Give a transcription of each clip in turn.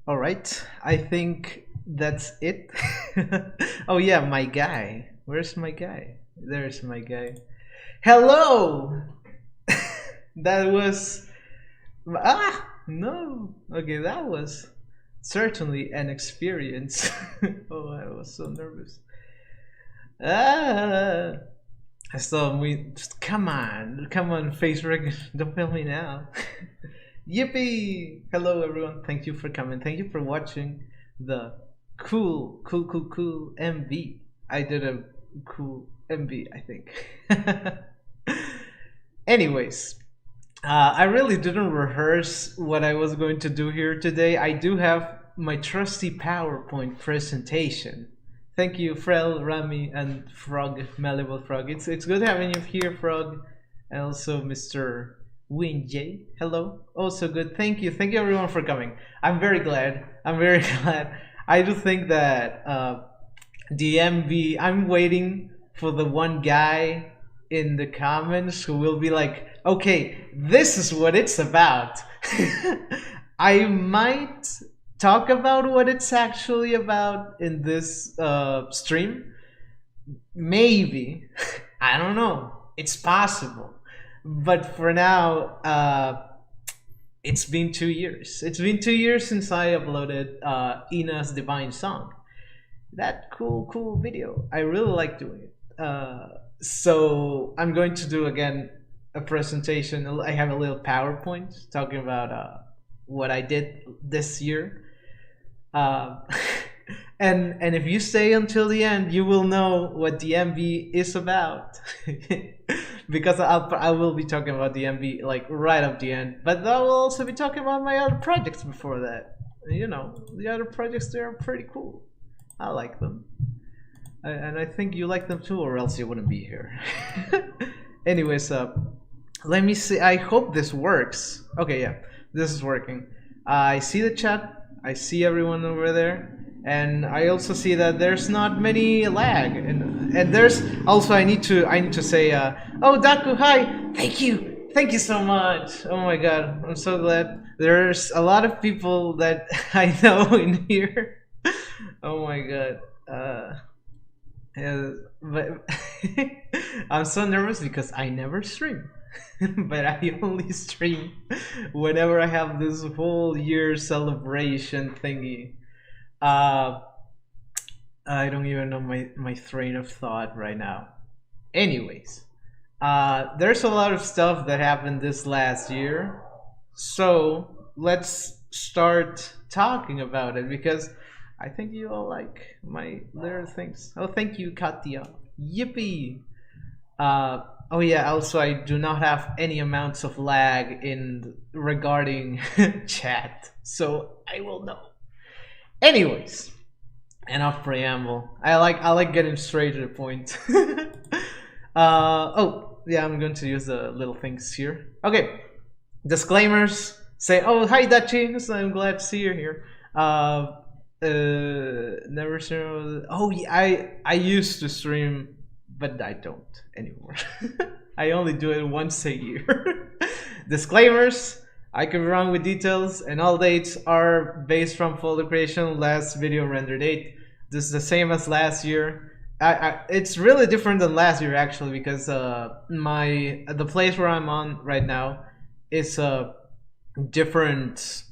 All right, I think that's it. Oh yeah, my guy. Where's my guy? There's my guy. Hello. That was no. Okay, that was certainly an experience. Oh, I was so nervous. Ah. So we just come on, face recognition. Don't film me now. Yippee! Hello everyone. Thank you for coming. Thank you for watching the cool MV. I did a cool MV, I think. Anyways, I really didn't rehearse what I was going to do here today. I do have my trusty PowerPoint presentation. Thank you, Frel, Rami, and Frog, Malleable Frog. It's good having you here, Frog, and also Mr. Winjay. Hello. Also good. Thank you everyone for coming. I'm very glad. I do think that the MV. I'm waiting for the one guy in the comments who will be like, okay, this is what it's about. I might talk about what it's actually about in this stream. Maybe. I don't know. It's possible. But for now, it's been 2 years. It's been 2 years since I uploaded Ina's Divine Song. That cool video. I really like doing it. So I'm going to do again a presentation. I have a little PowerPoint talking about what I did this year. And if you stay until the end, you will know what the MV is about. Because I will be talking about the MV like right up the end, but I will also be talking about my other projects before that. You know, the other projects, they are pretty cool. I like them, and I think you like them too, or else you wouldn't be here. Anyways, let me see. I hope this works. Okay, yeah, this is working. I see the chat. I see everyone over there. And I also see that there's not many lag, and there's also I need to say oh Daku, hi, thank you so much. Oh my god, I'm so glad. There's a lot of people that I know in here. Oh my god. Yeah, but I'm so nervous because I never stream. But I only stream whenever I have this whole year celebration thingy. I don't even know my train of thought right now. Anyways, there's a lot of stuff that happened this last year, so let's start talking about it because I think you all like my little things. Oh, thank you, Katya. Yippee! Oh yeah, also I do not have any amounts of lag in regarding chat, so I will know. Anyways, enough preamble. I like getting straight to the point. Oh yeah, I'm going to use the little things here. Okay, disclaimers. Say, oh hi Dachi, so I'm glad to see you here. Never stream. Oh yeah, I used to stream, but I don't anymore. I only do it once a year. Disclaimers. I could be wrong with details, and all dates are based from folder creation, last video render date. This is the same as last year. It's really different than last year actually, because the place where I'm on right now is a different.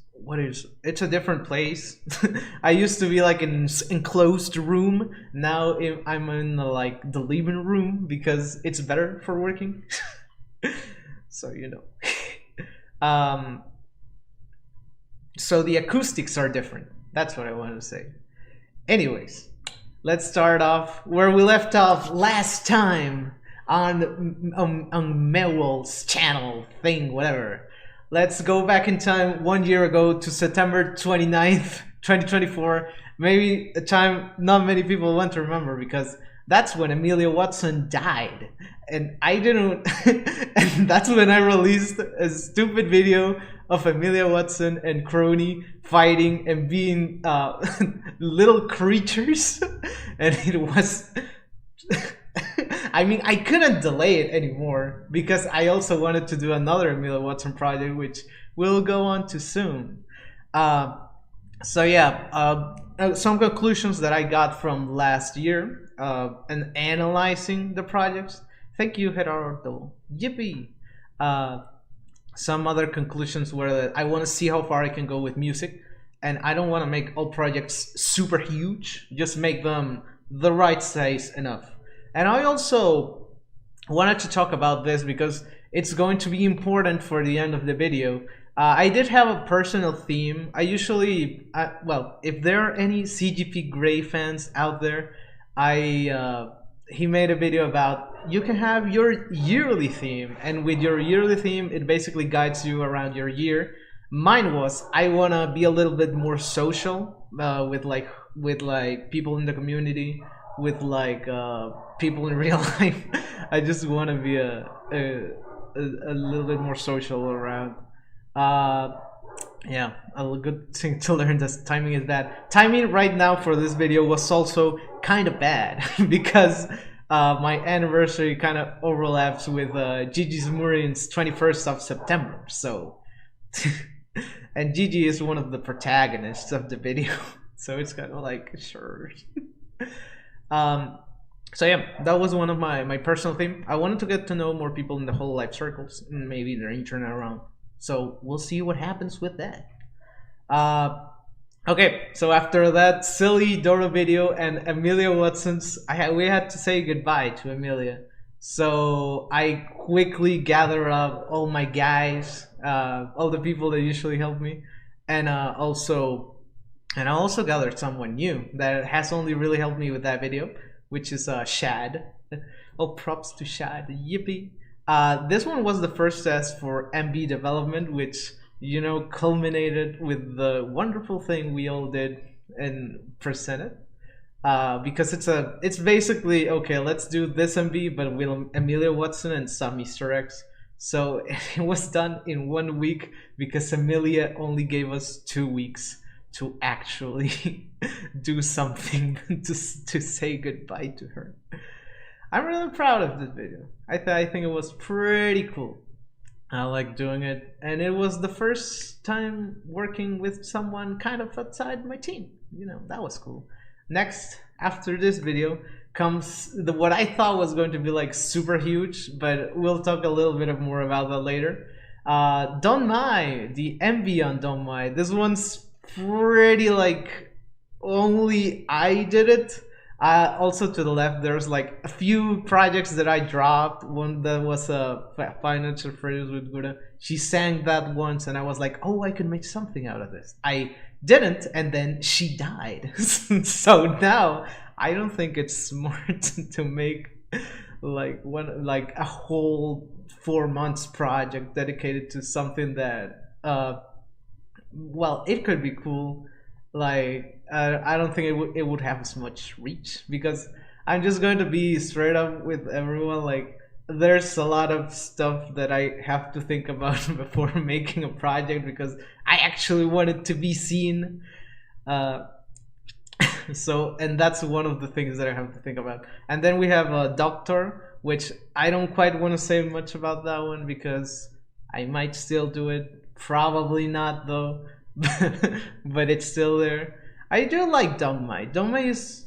It's a different place. I used to be like in an enclosed room. Now I'm in like the living room because it's better for working. So you know. So the acoustics are different. That's what I wanted to say. Anyways, let's start off where we left off last time on meuol's channel thing, whatever. Let's go back in time 1 year ago to September 29th, 2024. Maybe a time not many people want to remember because that's when Amelia Watson died. And I didn't, and that's when I released a stupid video of Amelia Watson and Crony fighting and being little creatures. And it was, I mean, I couldn't delay it anymore because I also wanted to do another Amelia Watson project, which we'll go on to soon. So yeah, some conclusions that I got from last year and analyzing the projects. Thank you, Gerardo. Yippee! Uh, some other conclusions were that I want to see how far I can go with music, and I don't want to make all projects super huge. Just make them the right size enough. And I also wanted to talk about this because it's going to be important for the end of the video. I did have a personal theme. I usually, well, if there are any CGP Grey fans out there, he made a video about you can have your yearly theme, and with your yearly theme, it basically guides you around your year. Mine was I wanna be a little bit more social with people in the community, with people in real life. I just want to be a little bit more social around. Uh, yeah, a good thing to learn that timing is bad. Timing right now for this video was also kind of bad because my anniversary kind of overlaps with Gigi Zmurin's 21st of September. So, and Gigi is one of the protagonists of the video, so it's kind of like sure. um, so yeah, that was one of my personal theme. I wanted to get to know more people in the whole life circles, and maybe their internet around. So we'll see what happens with that. Okay, so after that silly Dora video and Amelia Watson's, we had to say goodbye to Amelia. So I quickly gather up all my guys, all the people that usually help me, and I also gathered someone new that has only really helped me with that video, which is Shad. Oh, props to Shad. Yippee. This one was the first test for MB development, which, you know, culminated with the wonderful thing we all did and presented. Because it's basically, okay, let's do this MB, but with Amelia Watson and some Easter eggs. So it was done in 1 week because Amelia only gave us 2 weeks to actually do something to say goodbye to her. I'm really proud of this video. I think it was pretty cool. I like doing it, and it was the first time working with someone kind of outside my team. You know, that was cool. Next, after this video, comes what I thought was going to be like super huge, but we'll talk a little bit more about that later. Don't Mai, the MV on Don't Mai. This one's pretty like only I did it. Also to the left, there's like a few projects that I dropped. One that was Financial Freedoms with Gura. She sang that once, and I was like, oh, I could make something out of this. I didn't, and then she died. So now I don't think it's smart to make like a whole 4 months project dedicated to something that well, it could be cool. Like I don't think it would have as much reach because I'm just going to be straight up with everyone. Like there's a lot of stuff that I have to think about before making a project because I actually want it to be seen. So, and that's one of the things that I have to think about. And then we have a Doctor, which I don't quite want to say much about that one because I might still do it. Probably not though. But it's still there. I do like Dongmai. Dongmai is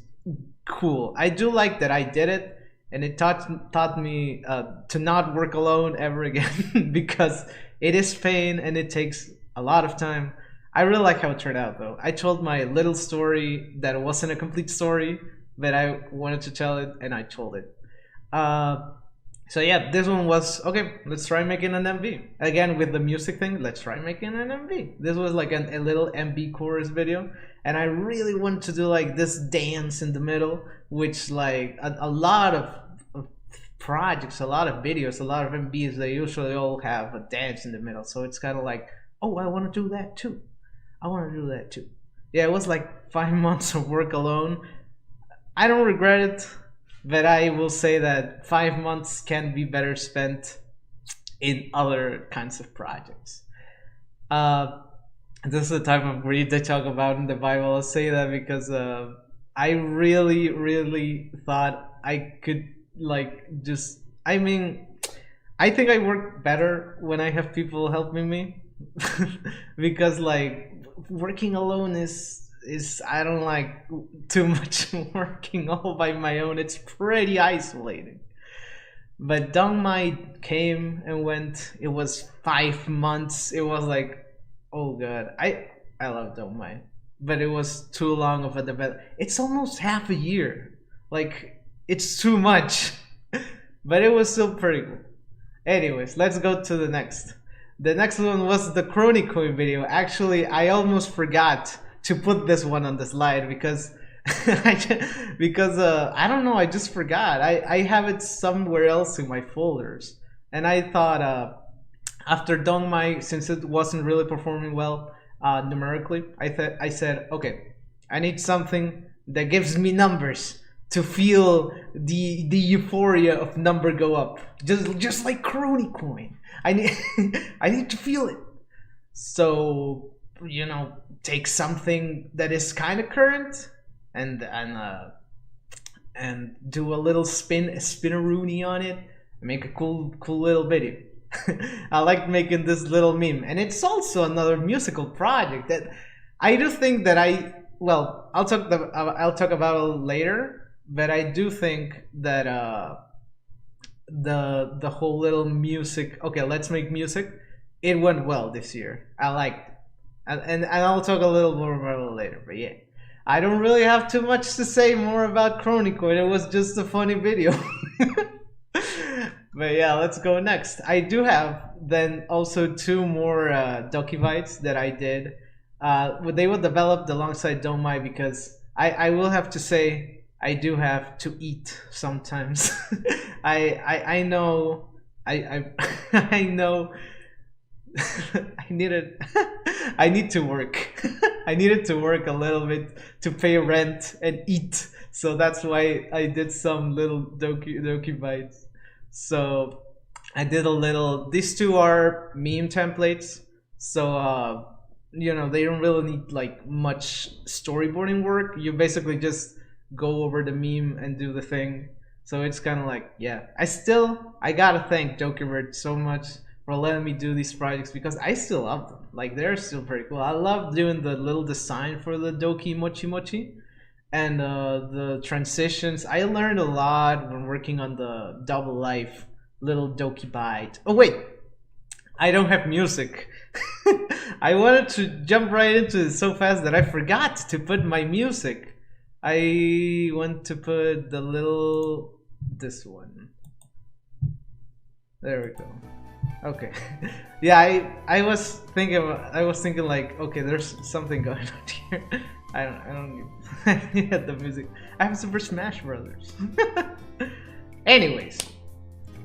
cool. I do like that I did it, and it taught me to not work alone ever again because it is pain and it takes a lot of time. I really like how it turned out though. I told my little story that wasn't a complete story, but I wanted to tell it, and I told it. So yeah, this one was okay. Let's try making an MV again with the music thing. Let's try making an MV. This was like a little MV chorus video, and I really wanted to do like this dance in the middle, which like a lot of projects, a lot of videos, a lot of MVs, they usually all have a dance in the middle. So it's kind of like, oh, I want to do that too. I want to do that too. Yeah, it was like 5 months of work alone. I don't regret it. But I will say that 5 months can be better spent in other kinds of projects. This is the type of greed they talk about in the Bible. I'll say that because I really, really thought I could like just. I mean, I think I work better when I have people helping me because like working alone is I don't like too much working all by my own. It's pretty isolating. But Dongmai came and went. It was 5 months. It was like, oh god, I love Dongmai, but it was too long of a development. It's almost half a year. Like, it's too much. But it was still pretty cool. Anyways, let's go to the next. The next one was the Chronicoin video. Actually, I almost forgot to put this one on the slide because I don't know, I just forgot. I have it somewhere else in my folders. And I thought after Dongmai, since it wasn't really performing well numerically, I said, okay, I need something that gives me numbers to feel the euphoria of number go up. Just like Chronicoin. I need to feel it. So, you know, take something that is kind of current and do a little spinneroonie on it and make a cool little video. I like making this little meme, and it's also another musical project that I do think that I'll talk about it later, but I do think that the whole little music, okay, let's make music, it went well this year. I liked it. And I'll talk a little more about it later, but yeah. I don't really have too much to say more about Chronicoin. It was just a funny video. But yeah, let's go next. I do have then also 2 more Dokivites that I did. They were developed alongside Dongmai because I will have to say I do have to eat sometimes. I know I know I need to work. I needed to work a little bit to pay rent and eat. So that's why I did some little Doki bites. So I did a little, these 2 are meme templates. So you know, they don't really need like much storyboarding work. You basically just go over the meme and do the thing. So it's kind of like, yeah. I gotta thank Dokibird so much for letting me do these projects because I still love them. Like, they're still pretty cool. I love doing the little design for the Doki Mochi Mochi and the transitions. I learned a lot when working on the Double Life little Doki Byte. Oh wait, I don't have music. I wanted to jump right into it so fast that I forgot to put my music. I want to put the little, this one. There we go. Okay. Yeah, I was thinking like, okay, there's something going on here. I need the music. I have Super Smash Brothers. Anyways,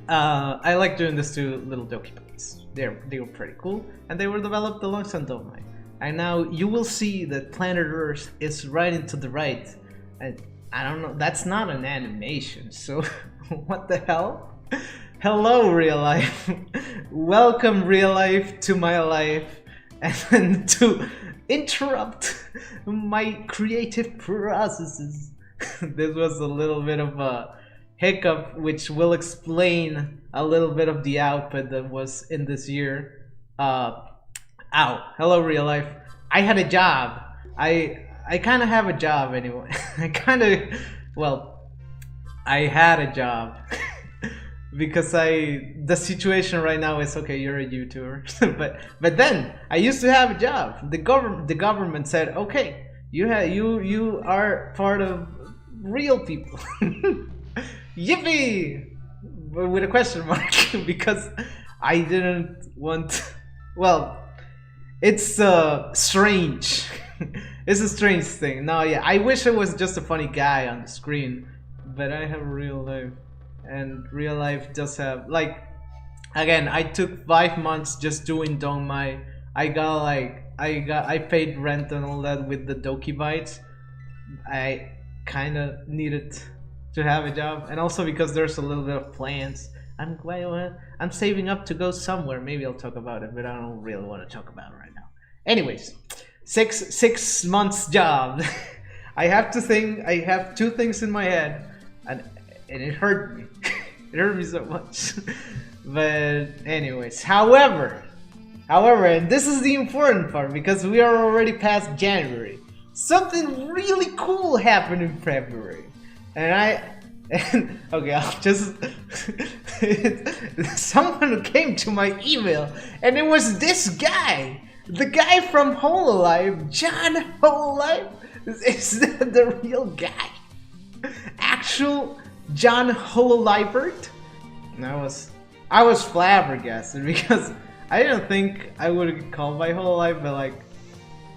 I like doing this to little Doki Bites. They were pretty cool, and they were developed alongside Dongmai. And now you will see that Planet Earth is right into the right. And I don't know, that's not an animation, so what the hell? Hello, real life. Welcome, real life, to my life, and to interrupt my creative processes. This was a little bit of a hiccup, which will explain a little bit of the output that was in this year. Hello, real life. I had a job. I kind of have a job anyway. I had a job. Because the situation right now is, okay, you're a YouTuber, but then I used to have a job. The government said, okay, you are part of real people. Yippee! With a question mark, because I didn't want. Well, it's strange. It's a strange thing. No, yeah, I wish I was just a funny guy on the screen, but I have a real life. And real life does have, like, again, I took 5 months just doing Dongmai. I paid rent and all that with the Doki Bites. I kind of needed to have a job, and also because there's a little bit of plans. I'm saving up to go somewhere. Maybe I'll talk about it, but I don't really want to talk about it right now. Anyways, six months job. I have 2 things in my head, and it hurt me. It hurt me so much. But anyways, however, However, and this is the important part because we are already past January, something really cool happened in February. Okay, I'll just someone came to my email and it was this guy, the guy from Hololive, John Hololive. Is that the real guy? Actual John Hololivert? And I was flabbergasted because I didn't think I would get called by Hololive, but like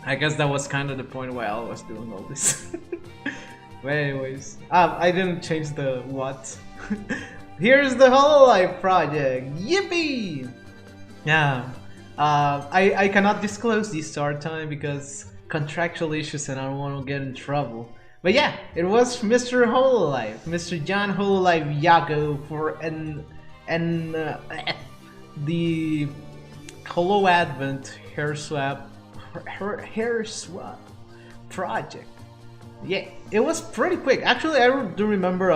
I guess that was kind of the point why I was doing all this. But anyways, I didn't change the what. Here's the Hololive project. Yippee! Yeah. I cannot disclose the start time because contractual issues and I don't want to get in trouble. But yeah, it was Mr. Hololive, Mr. John Hololive Yago for the Holo Advent hair swap project. Yeah, it was pretty quick. Actually, I do remember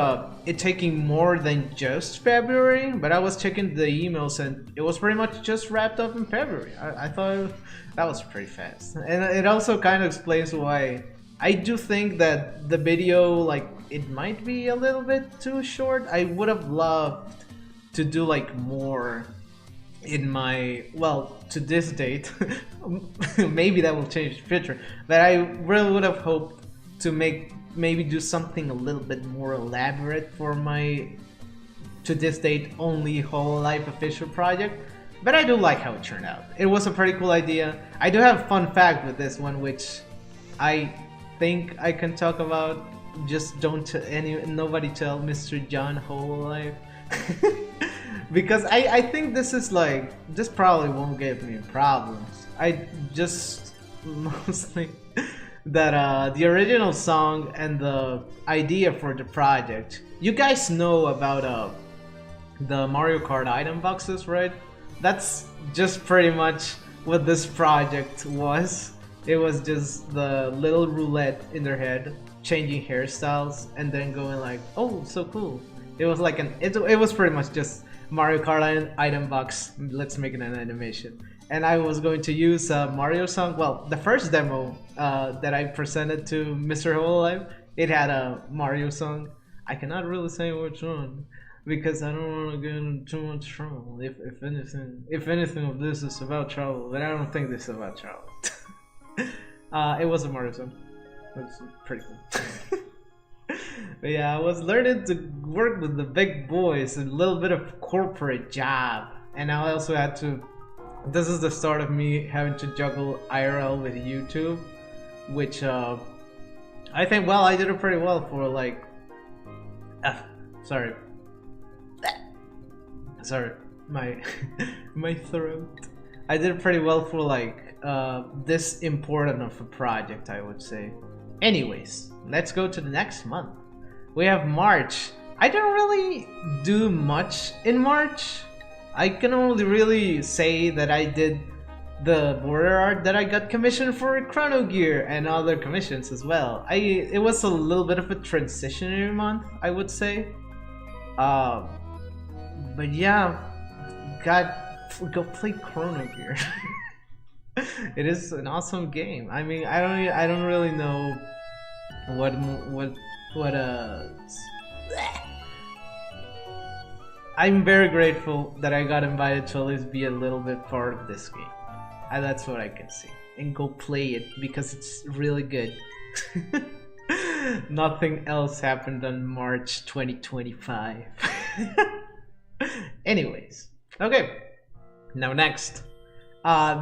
it taking more than just February, but I was checking the emails and it was pretty much just wrapped up in February. I thought that was pretty fast. And it also kind of explains why I do think that the video, like, it might be a little bit too short. I would have loved to do like more in my, well, to this date. Maybe that will change in the future, but I really would have hoped to maybe do something a little bit more elaborate for my to this date only Hololive official project. But I do like how it turned out. It was a pretty cool idea. I do have a fun fact with this one, which I think I can talk about. Just don't nobody tell Mr. John Hololive. Because I think this is like, this probably won't give me problems. I just mostly that the original song and the idea for the project. You guys know about the Mario Kart item boxes, right? That's just pretty much what this project was. It was just the little roulette in their head, changing hairstyles, and then going like, oh, so cool. It was like it was pretty much just Mario Kart item box. Let's make it an animation. And I was going to use a Mario song. Well, the first demo that I presented to Mr. Hololive, it had a Mario song. I cannot really say which one because I don't want to get into too much trouble. If anything of this is about trouble, but I don't think this is about trouble. It was a Mario song. It was pretty cool. But yeah, I was learning to work with the big boys, a little bit of corporate job, and I also had to. This is the start of me having to juggle IRL with YouTube, which I think, well, I did it pretty well for like, sorry, my my throat. I did it pretty well for like this important of a project, I would say. Anyways, let's go to the next month. We have March. I didn't really do much in March. I can only really say that I did the border art that I got commissioned for Chrono Gear and other commissions as well. It was a little bit of a transitionary month, I would say. But yeah, go play Chrono Gear. It is an awesome game. I mean, I don't really know what I'm very grateful that I got invited to at least be a little bit part of this game. That's what I can see. And go play it because it's really good. Nothing else happened on March 2025. Anyways, okay. Now next.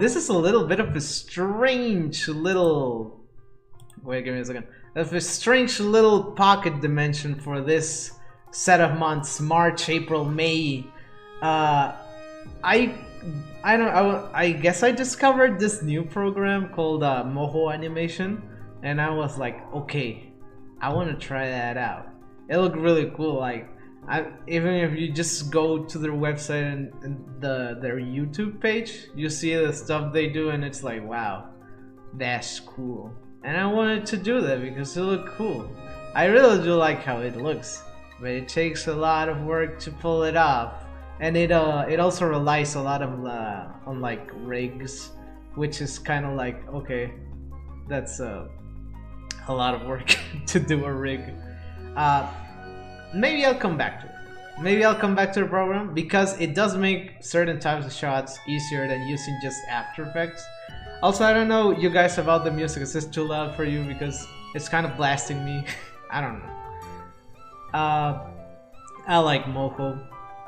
This is a little bit of a strange little... Wait, give me a second. Of a strange little pocket dimension for this set of months, March, April, May. I guess I discovered this new program called Moho Animation, and I was like, okay, I want to try that out. It looked really cool. Like, even if you just go to their website and their YouTube page, you see the stuff they do, and it's like, wow, that's cool. And I wanted to do that because it looked cool. I really do like how it looks, but it takes a lot of work to pull it off. and it also relies a lot of on like rigs, which is kind of like, okay, that's a lot of work to do a rig. Maybe I'll come back to it. Maybe I'll come back to the program, because it does make certain types of shots easier than using just After Effects. Also, I don't know you guys about the music. Is this too loud for you? Because it's kind of blasting me. I don't know. I like Moho.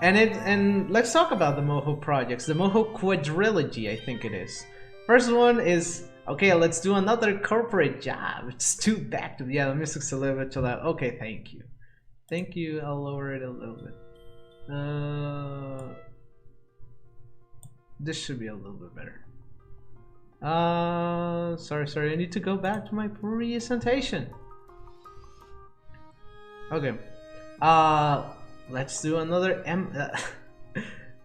And let's talk about the Moho projects. The Moho quadrilogy, I think it is. First one is, okay, let's do another corporate job. It's too back to, yeah, the music's a little bit too loud. Okay, thank you. Thank you, I'll lower it a little bit. This should be a little bit better. Sorry, I need to go back to my presentation. Okay. Let's do another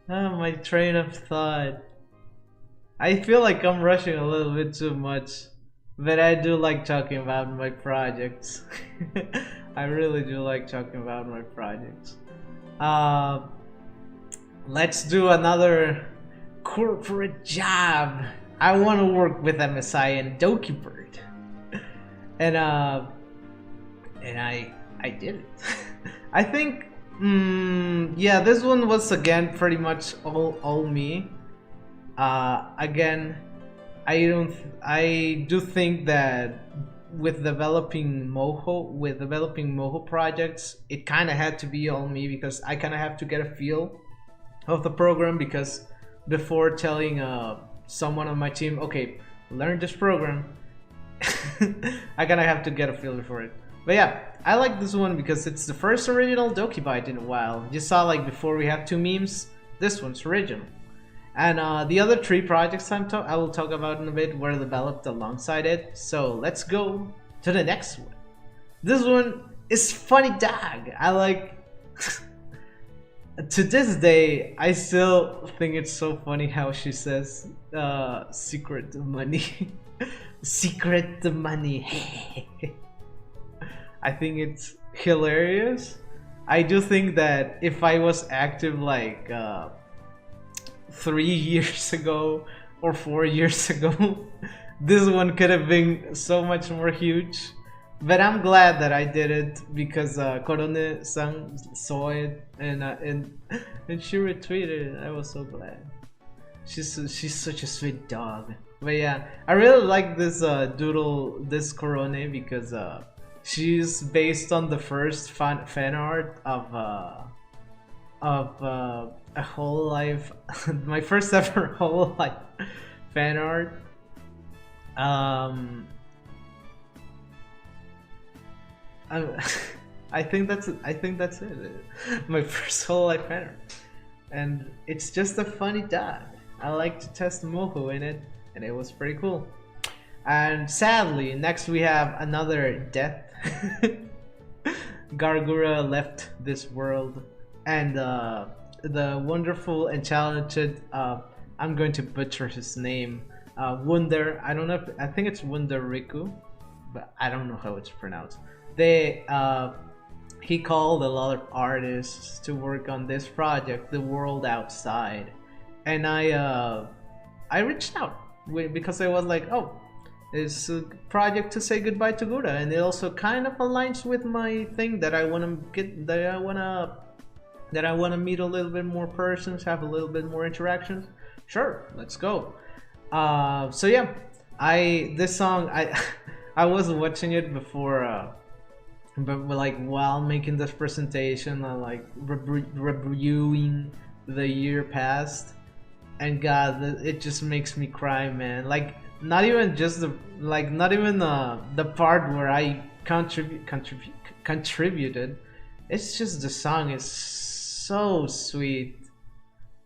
my train of thought. I feel like I'm rushing a little bit too much, but I do like talking about my projects. I really do like talking about my projects. Let's do another corporate job. I want to work with MSI and Doki Bird, and I did it. I think, yeah, this one was again pretty much all me. Again, I do think that with developing Moho projects, it kind of had to be all me, because I kind of have to get a feel of the program, because before telling someone on my team, okay, learn this program, I kind of have to get a feel for it. But yeah, I like this one because it's the first original Doki Byte in a while. You saw, like, before we have two memes, this one's original. And the other three projects I will talk about in a bit were developed alongside it. So let's go to the next one. This one is Funny Dog. I like... To this day, I still think it's so funny how she says, secret money. Secret money. I think it's hilarious. I do think that if I was active like 3 years ago or 4 years ago, this one could have been so much more huge. But I'm glad that I did it, because Korone-san saw it and she retweeted it. I was so glad. She's such a sweet dog. But yeah, I really like this this Korone, because she's based on the first fan art of a whole life, my first ever whole life fan art. I think that's it. My first whole life fan art, and it's just a funny dog. I like to test Moho in it, and it was pretty cool. And sadly, next we have another death. Gargura left this world, and the wonderful and talented, I'm going to butcher his name, Wunder. I don't know if, I think it's Wunder Riku, but I don't know how it's pronounced. He called a lot of artists to work on this project, The World Outside, and I reached out because I was like, oh, it's a project to say goodbye to Gura, and it also kind of aligns with my thing that I wanna meet a little bit more persons, have a little bit more interactions. Sure, let's go. So yeah, this song I was watching it before, but like while making this presentation, I like reviewing the year past, and God, it just makes me cry, man. Like not even just the part where I contributed. It's just the song is so sweet.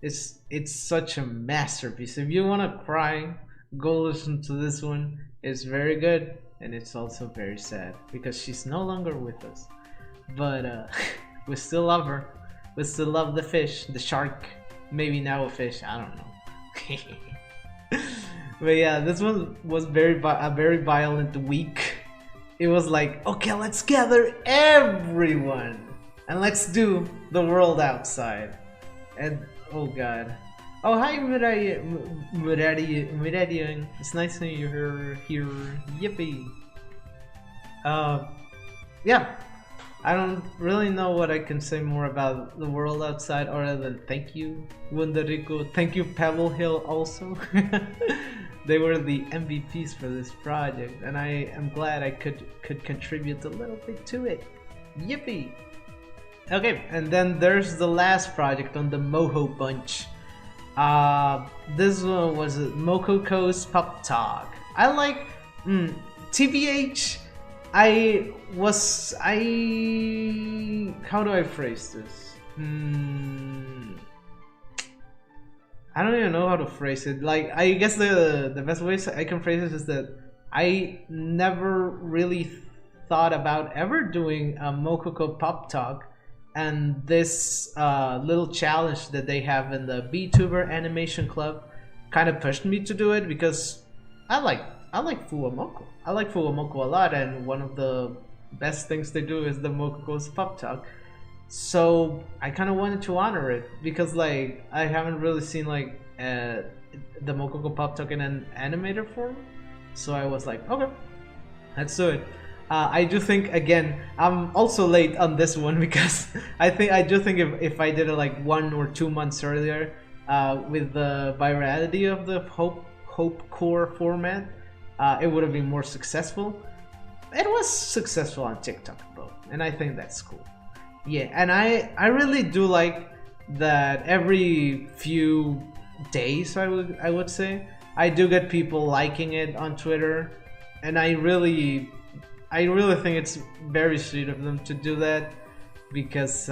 It's such a masterpiece. If you wanna cry, go listen to this one. It's very good, and it's also very sad because she's no longer with us. But we still love her. We still love the fish, the shark. Maybe now a fish. I don't know. But yeah, this one was a very violent week. It was like, okay, let's gather everyone and let's do The World Outside. And oh god. Oh hi Muradian. It's nice seeing you here. Yippee. Yeah. I don't really know what I can say more about the world outside other than thank you, Wundarico. Thank you, Pebble Hill also. They were the MVPs for this project, and I am glad I could contribute a little bit to it. Yippee! Okay, and then there's the last project on the Moho bunch. This one was Mokoko's Pop Talk. I like TBH. How do I phrase this? I don't even know how to phrase it. Like, I guess the best way I can phrase it is that I never really thought about ever doing a Mokoko Pop Talk, and this little challenge that they have in the VTuber Animation Club kind of pushed me to do it because I like Fuwamoko. I like Fuwamoko a lot, and one of the best things they do is the Mokoko's Pop Talk. So I kind of wanted to honor it because like I haven't really seen like the Mokoko Pop Talk in an animated form. So I was like, okay, let's do it. I do think again I'm also late on this one because I do think if I did it like 1 or 2 months earlier with the virality of the Hope Core format, it would have been more successful. It was successful on TikTok though, and I think that's cool. Yeah, and I really do like that every few days I would say I do get people liking it on Twitter, and I really think it's very sweet of them to do that because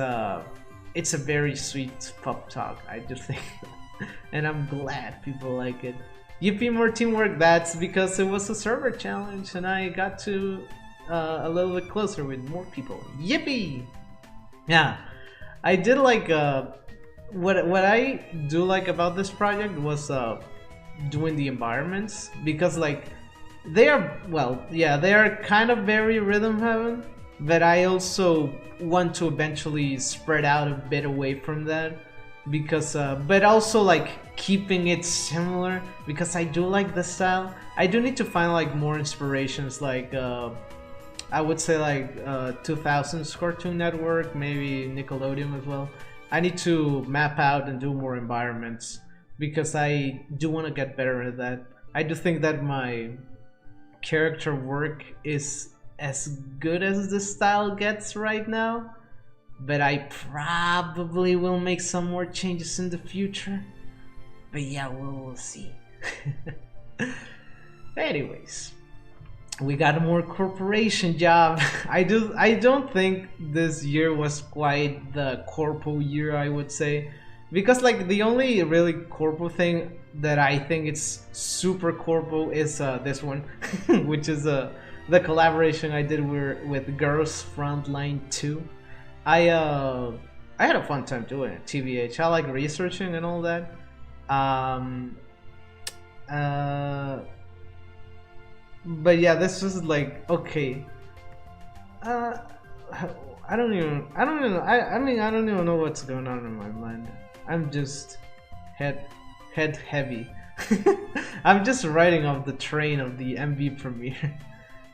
it's a very sweet pop talk. I do think, and I'm glad people like it. Yippee, more teamwork. That's because it was a server challenge, and I got to a little bit closer with more people. Yippee! Yeah, I did like what I do like about this project was doing the environments because like they are they are kind of very rhythm heaven, but I also want to eventually spread out a bit away from that because but also like keeping it similar because I do like the style. I do need to find like more inspirations like I would say like 2000s Cartoon Network, maybe Nickelodeon as well. I need to map out and do more environments because I do want to get better at that. I do think that my character work is as good as the style gets right now, but I probably will make some more changes in the future. But yeah, we'll see. Anyways, we got a more corporation job. I don't think this year was quite the corpo year, I would say, because like the only really corpo thing that I think it's super corpo is this one, which is the collaboration I did with Girls Frontline 2. I had a fun time doing it. TBH, I like researching and all that. But yeah, this was like okay. I don't even know what's going on in my mind. I'm just head heavy. I'm just riding off the train of the MV premiere.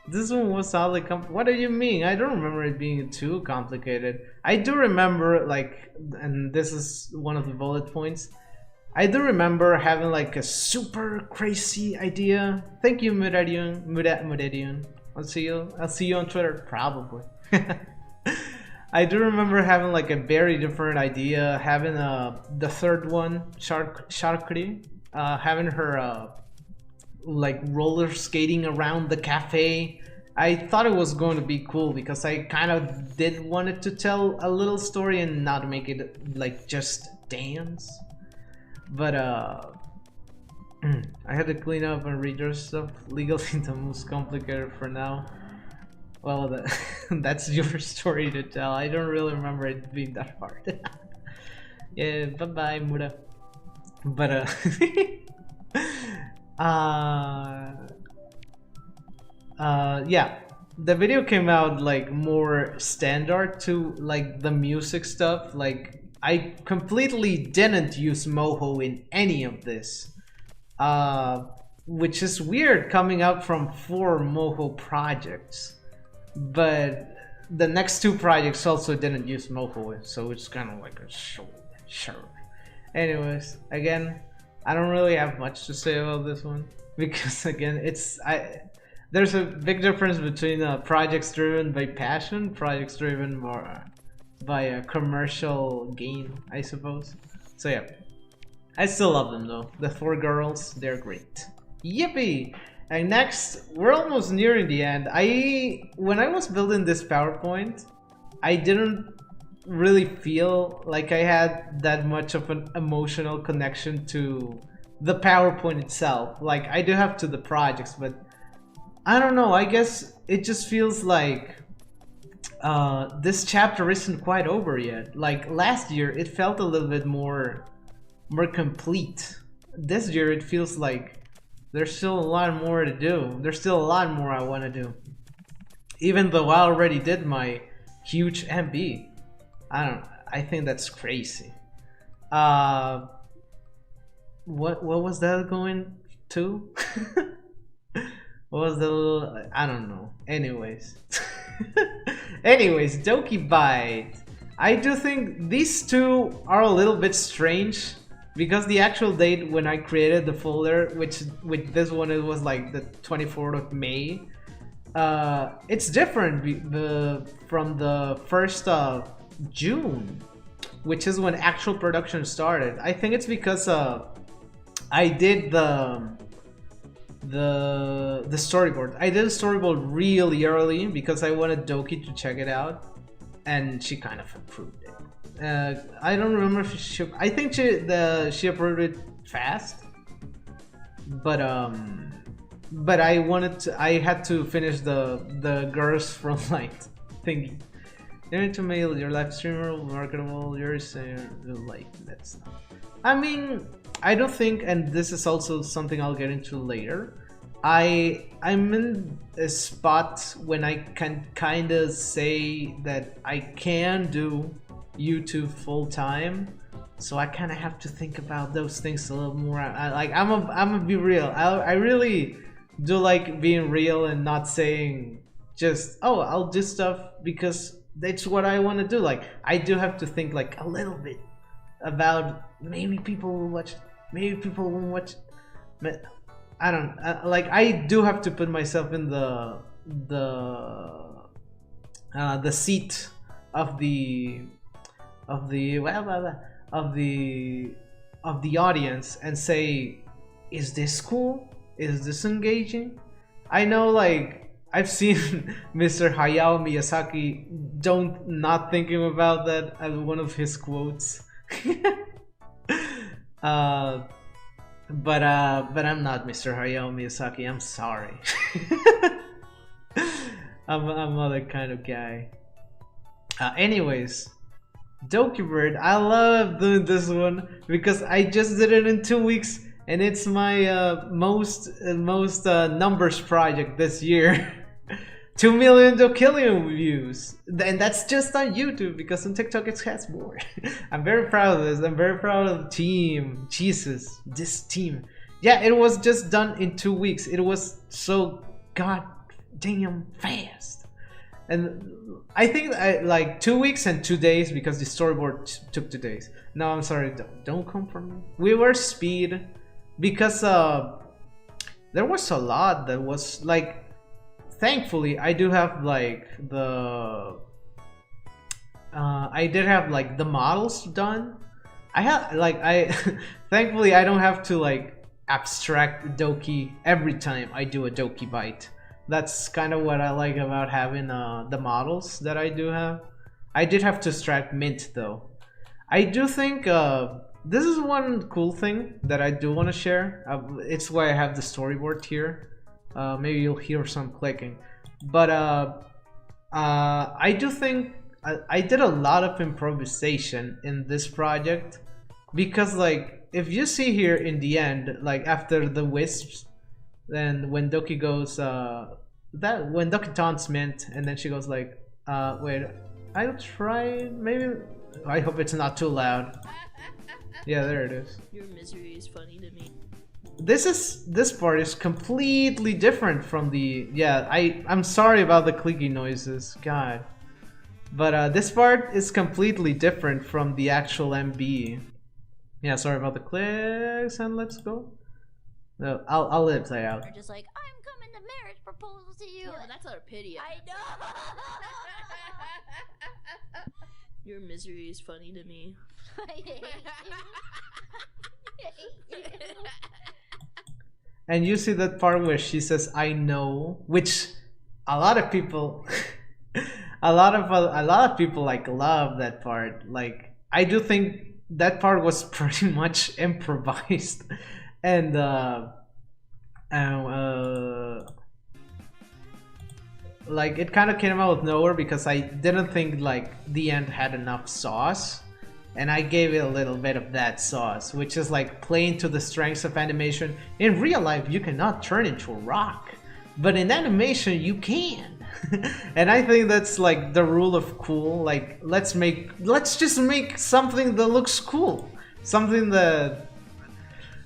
This one was oddly what do you mean? I don't remember it being too complicated. I do remember like, and this is one of the bullet points, I do remember having like a super crazy idea. Thank you, Muradian. I'll see you on Twitter, probably. I do remember having like a very different idea, having the third one, Sharkri, having her like roller skating around the cafe. I thought it was going to be cool because I kind of did want it to tell a little story and not make it like just dance. But I had to clean up and redraw stuff. Legally the most complicated for now. Well, that's your story to tell. I don't really remember it being that hard. Yeah, bye bye, Mura. But yeah, the video came out like more standard to like the music stuff. Like I completely didn't use moho in any of this, which is weird coming out from 4 moho projects. But the next 2 projects also didn't use moho, so it's kind of like a sure. Anyways, again, I don't really have much to say about this one because again, there's a big difference between projects driven by passion, projects driven more by a commercial gain, I suppose. So yeah, I still love them though. The 4 girls, they're great. Yippee! And next, we're almost nearing the end. When I was building this PowerPoint, I didn't really feel like I had that much of an emotional connection to the PowerPoint itself. Like I do have to the projects, but I don't know, I guess it just feels like this chapter isn't quite over yet. Like last year it felt a little bit more complete. This year it feels like there's still a lot more to do. There's still a lot more I want to do. Even though I already did my huge MB. I think that's crazy. What was that going to? What was the little, I don't know. Anyways. Anyways, Doki Bite. I do think these 2 are a little bit strange because the actual date when I created the folder, which with this one it was like the 24th of May. It's different from the 1st of June, which is when actual production started. I think it's because I did the storyboard. I did a storyboard really early because I wanted Doki to check it out, and she kind of approved it. I don't remember if I think she approved it fast, but I had to finish the Girls from Light thingy. You need to mail your live streamer marketable. You're saying like that's. I mean, I don't think, and this is also something I'll get into later. I'm in a spot when I can kind of say that I can do YouTube full time, so I kind of have to think about those things a little more. I'm gonna be real. I really do like being real and not saying just I'll do stuff because that's what I want to do. Like I do have to think like a little bit about maybe people will watch, maybe people won't watch. But I don't like. I do have to put myself in the seat of the audience and say, is this cool? Is this engaging? I know, like I've seen Mr. Hayao Miyazaki not thinking about that as one of his quotes. But I'm not Mr. Hayao Miyazaki. I'm sorry. I'm other kind of guy. Anyways, Doki Bird, I love doing this one because I just did it in 2 weeks, and it's my most numbers project this year. 2 million Dokillion views, and that's just on YouTube because on TikTok it has more. I'm very proud of this. I'm very proud of the team. Jesus, this team. Yeah, it was just done in 2 weeks. It was so goddamn fast. And I think like 2 weeks and 2 days because the storyboard took 2 days. No, I'm sorry, don't come for me. We were speed because there was a lot that was like. Thankfully, I do have like I did have like the models done. Thankfully I don't have to like abstract Doki every time I do a Doki Bite. That's kind of what I like about having the models that I do have. I did have to abstract Mint though. I do think this is one cool thing that I do want to share. It's why I have the storyboard here. Maybe you'll hear some clicking, but I do think I did a lot of improvisation in this project because, like, if you see here in the end, like after the wisps, then when Doki goes, when Doki taunts Mint, and then she goes like, wait, I'll try maybe. I hope it's not too loud. Yeah, there it is. Your misery is funny to me. This part is completely different from the... Yeah, I'm sorry about the clicky noises, God. But this part is completely different from the actual MB. Yeah, sorry about the clicks, and let's go. No, I'll let it play out. They're just like, I'm coming to marriage proposal to you. Yeah, but that's our pity. I know. Your misery is funny to me. I hate you. I hate you. And you see that part where she says "I know," which a lot of people, a lot of people like love that part. Like I do think that part was pretty much improvised, and like it kind of came out of nowhere because I didn't think like the end had enough sauce. And I gave it a little bit of that sauce, which is like playing to the strengths of animation. In real life, you cannot turn into a rock, but in animation, you can. And I think that's like the rule of cool. Like, let's just make something that looks cool. Something that,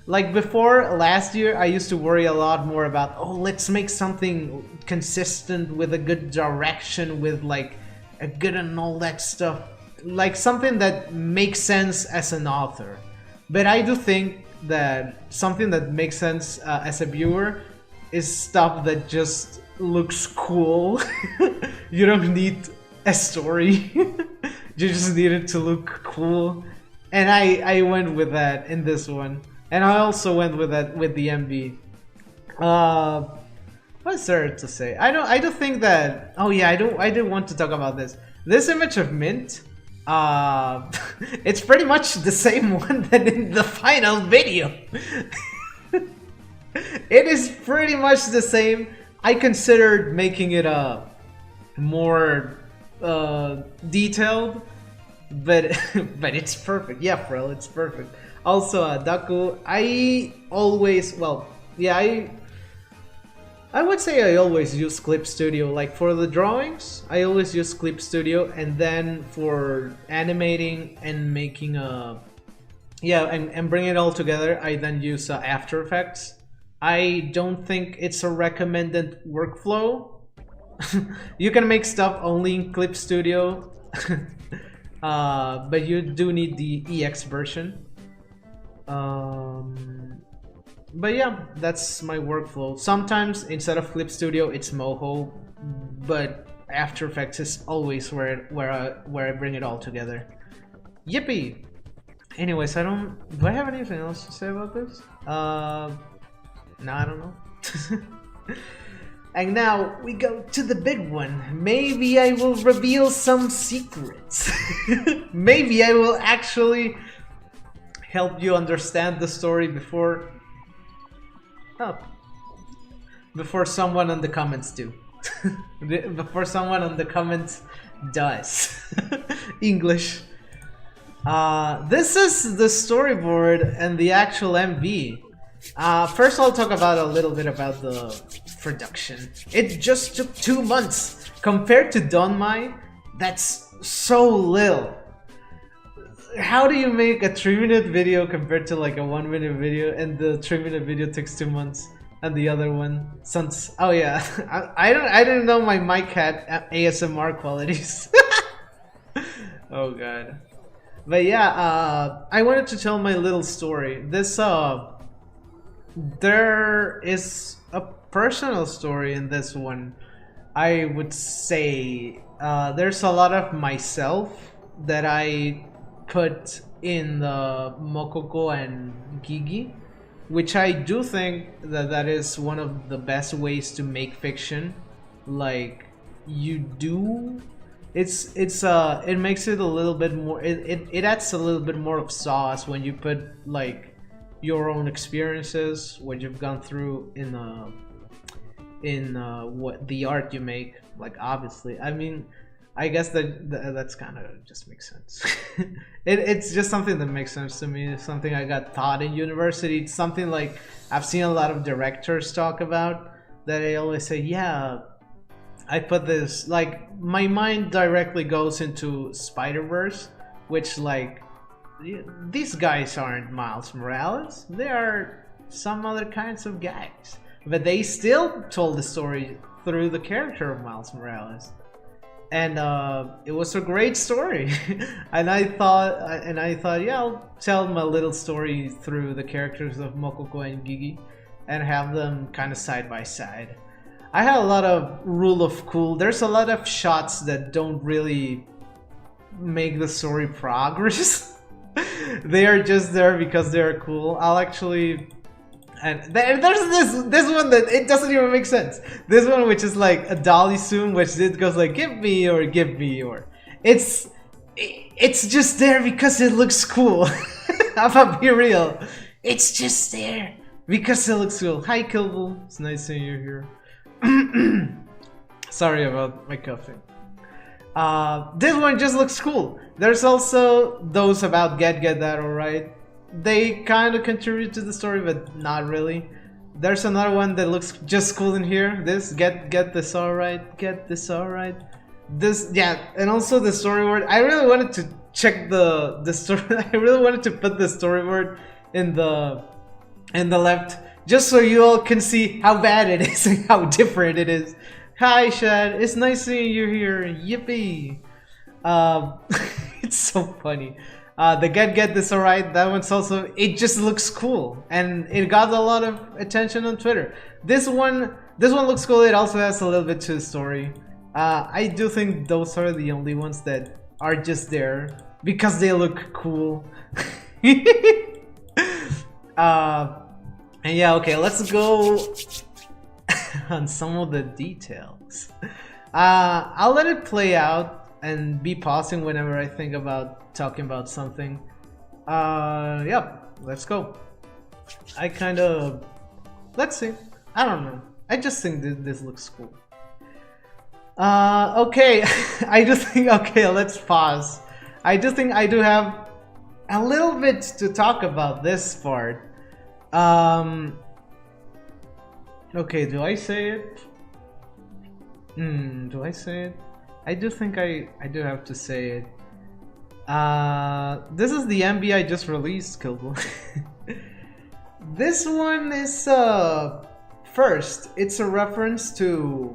like before last year, I used to worry a lot more about, oh, let's make something consistent with a good direction, with like a good and all that stuff. Like something that makes sense as an author. But I do think that something that makes sense as a viewer is stuff that just looks cool. You don't need a story. You just need it to look cool. And I went with that in this one. And I also went with that with the MV. What's there to say? I don't think that... Oh yeah, I do want to talk about this. This image of Mint... it's pretty much the same one that in the final video. It is pretty much the same. I considered making it more detailed, but but it's perfect. Yeah, Frel, it's perfect. Also, Daku, I always, well, yeah, I would say I always use Clip Studio. Like for the drawings, I always use Clip Studio, and then for animating and making and bring it all together, I then use After Effects. I don't think it's a recommended workflow. You can make stuff only in Clip Studio, but you do need the EX version. But yeah, that's my workflow. Sometimes instead of Clip Studio, it's Moho, but After Effects is always where I bring it all together. Yippee! Anyways, do I have anything else to say about this? No, I don't know. And now we go to the big one. Maybe I will reveal some secrets. Maybe I will actually help you understand the story before someone in the comments do. Before someone in the comments does. English. This is the storyboard and the actual MV. First I'll talk about a little bit about the production. It just took 2 months. Compared to Donmai, that's so little. How do you make a 3-minute video compared to like a 1-minute video, and the 3-minute video takes 2 months, and the other one since oh yeah, I didn't know my mic had ASMR qualities. Oh god. But yeah, I wanted to tell my little story. This there is a personal story in this one. I would say there's a lot of myself that I put in the Mokoko and Gigi, which I do think that is one of the best ways to make fiction. Like you do, it makes it a little bit more. It adds a little bit more of sauce when you put like your own experiences, what you've gone through in what the art you make. Like obviously, I mean, I guess that's kind of just makes sense. It's just something that makes sense to me. It's something I got taught in university. It's something like I've seen a lot of directors talk about, that I always say, yeah, I put this, like my mind directly goes into Spider-Verse, which like these guys aren't Miles Morales, they are some other kinds of guys, but they still told the story through the character of Miles Morales, and it was a great story. and I thought, yeah, I'll tell my little story through the characters of Mokoko and Gigi, and have them kind of side by side. I had a lot of rule of cool. There's a lot of shots that don't really make the story progress. They are just there because they're cool. I'll actually, and there's this one that it doesn't even make sense. This one, which is like a dolly zoom, which it goes like give me, or it's just there because it looks cool. I'm gonna be real. It's just there because it looks cool. Hi Kilbull, it's nice seeing you here. Sorry about my coughing. This one just looks cool. There's also those about Get That Alright. They kind of contribute to the story, but not really. There's another one that looks just cool in here. This Get This Alright, Get This Alright. This, yeah, and also the storyboard. I really wanted to check the story. I really wanted to put the storyboard in the left, just so you all can see how bad it is and how different it is. Hi Shad, it's nice seeing you here. Yippee! It's so funny. The Get This Alright, that one's also, it just looks cool, and it got a lot of attention on Twitter. This one looks cool. It also has a little bit to the story. I do think those are the only ones that are just there because they look cool. And yeah, okay, let's go on some of the details. I'll let it play out and be pausing whenever I think about talking about something. Yep, let's go. Let's see. I don't know. I just think this looks cool. Okay, I just think, okay, let's pause. I just think I do have a little bit to talk about this part. Okay, do I say it? Do I say it? I do think I do have to say it. This is the MV I just released, Kilbull. This one is, first, it's a reference to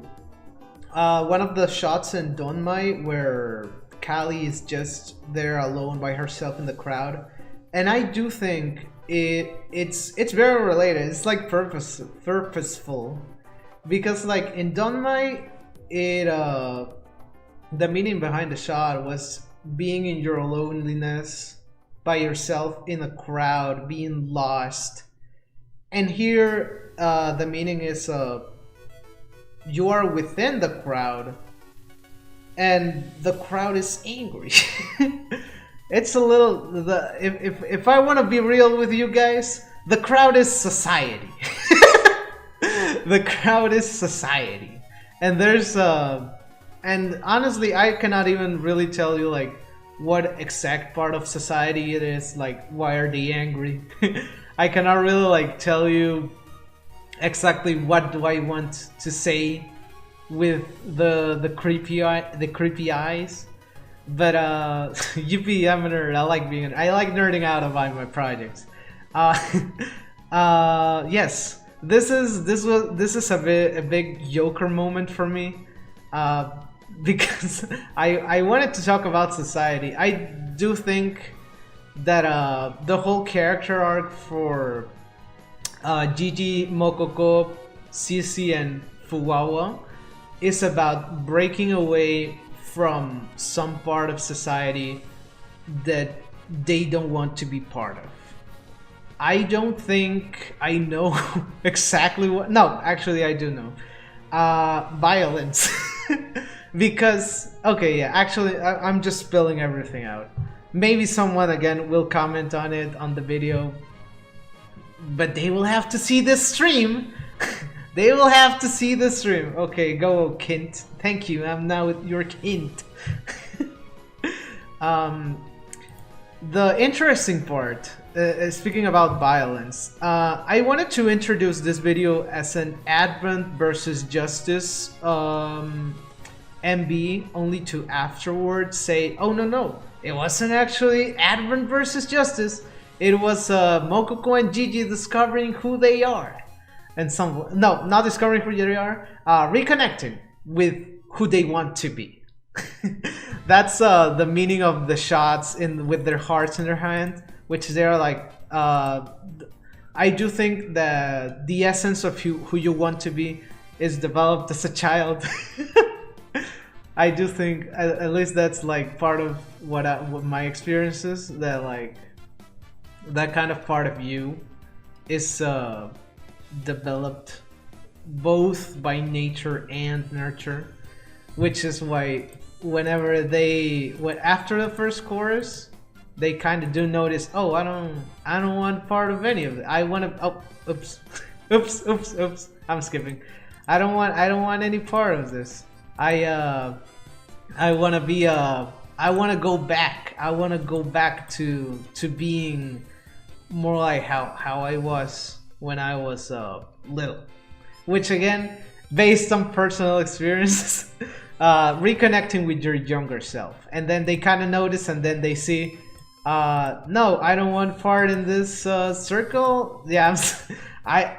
one of the shots in Donmai where Callie is just there alone by herself in the crowd. And I do think it's very related. It's like purposeful, because like in Donmai, the meaning behind the shot was being in your loneliness by yourself in a crowd, being lost. And here the meaning is you are within the crowd and the crowd is angry. It's a little, if I want to be real with you guys, the crowd is society. The crowd is society. And there's and honestly, I cannot even really tell you like what exact part of society it is, like why are they angry. I cannot really like tell you exactly what do I want to say with the creepy eyes. But yippee, I'm a nerd. I like nerding out about my projects. Yes, this is a big Joker moment for me, because I wanted to talk about society. I do think that the whole character arc for Gigi, Mokoko, Sisi, and Fuwawa is about breaking away from some part of society that they don't want to be part of. I don't think I know exactly what. No, actually, I do know. Violence. Because, okay, yeah, actually, I'm just spilling everything out. Maybe someone again will comment on it on the video, but they will have to see this stream. They will have to see the stream. Okay, go Kint. Thank you. I'm now your Kint. The interesting part, speaking about violence, I wanted to introduce this video as an Advent versus Justice MB, only to afterwards say, oh no, It wasn't actually Advent versus Justice. It was Mokoko and Gigi discovering who they are. And not discovering who they are, reconnecting with who they want to be. That's the meaning of the shots with their hearts in their hand, which they're like, I do think that the essence of who you want to be is developed as a child. I do think, at least that's like part of what my experience is, that like that kind of part of you is developed both by nature and nurture, which is why whenever after the first chorus, they kind of do notice, oh, I don't want part of any of it. I want to, oh, oops, I'm skipping. I don't want any part of this. I want to be I want to go back. I want to go back to being more like how I was when I was little, which again, based on personal experiences, reconnecting with your younger self, and then they kind of notice, and then they see, no, I don't want part in this circle. Yeah, I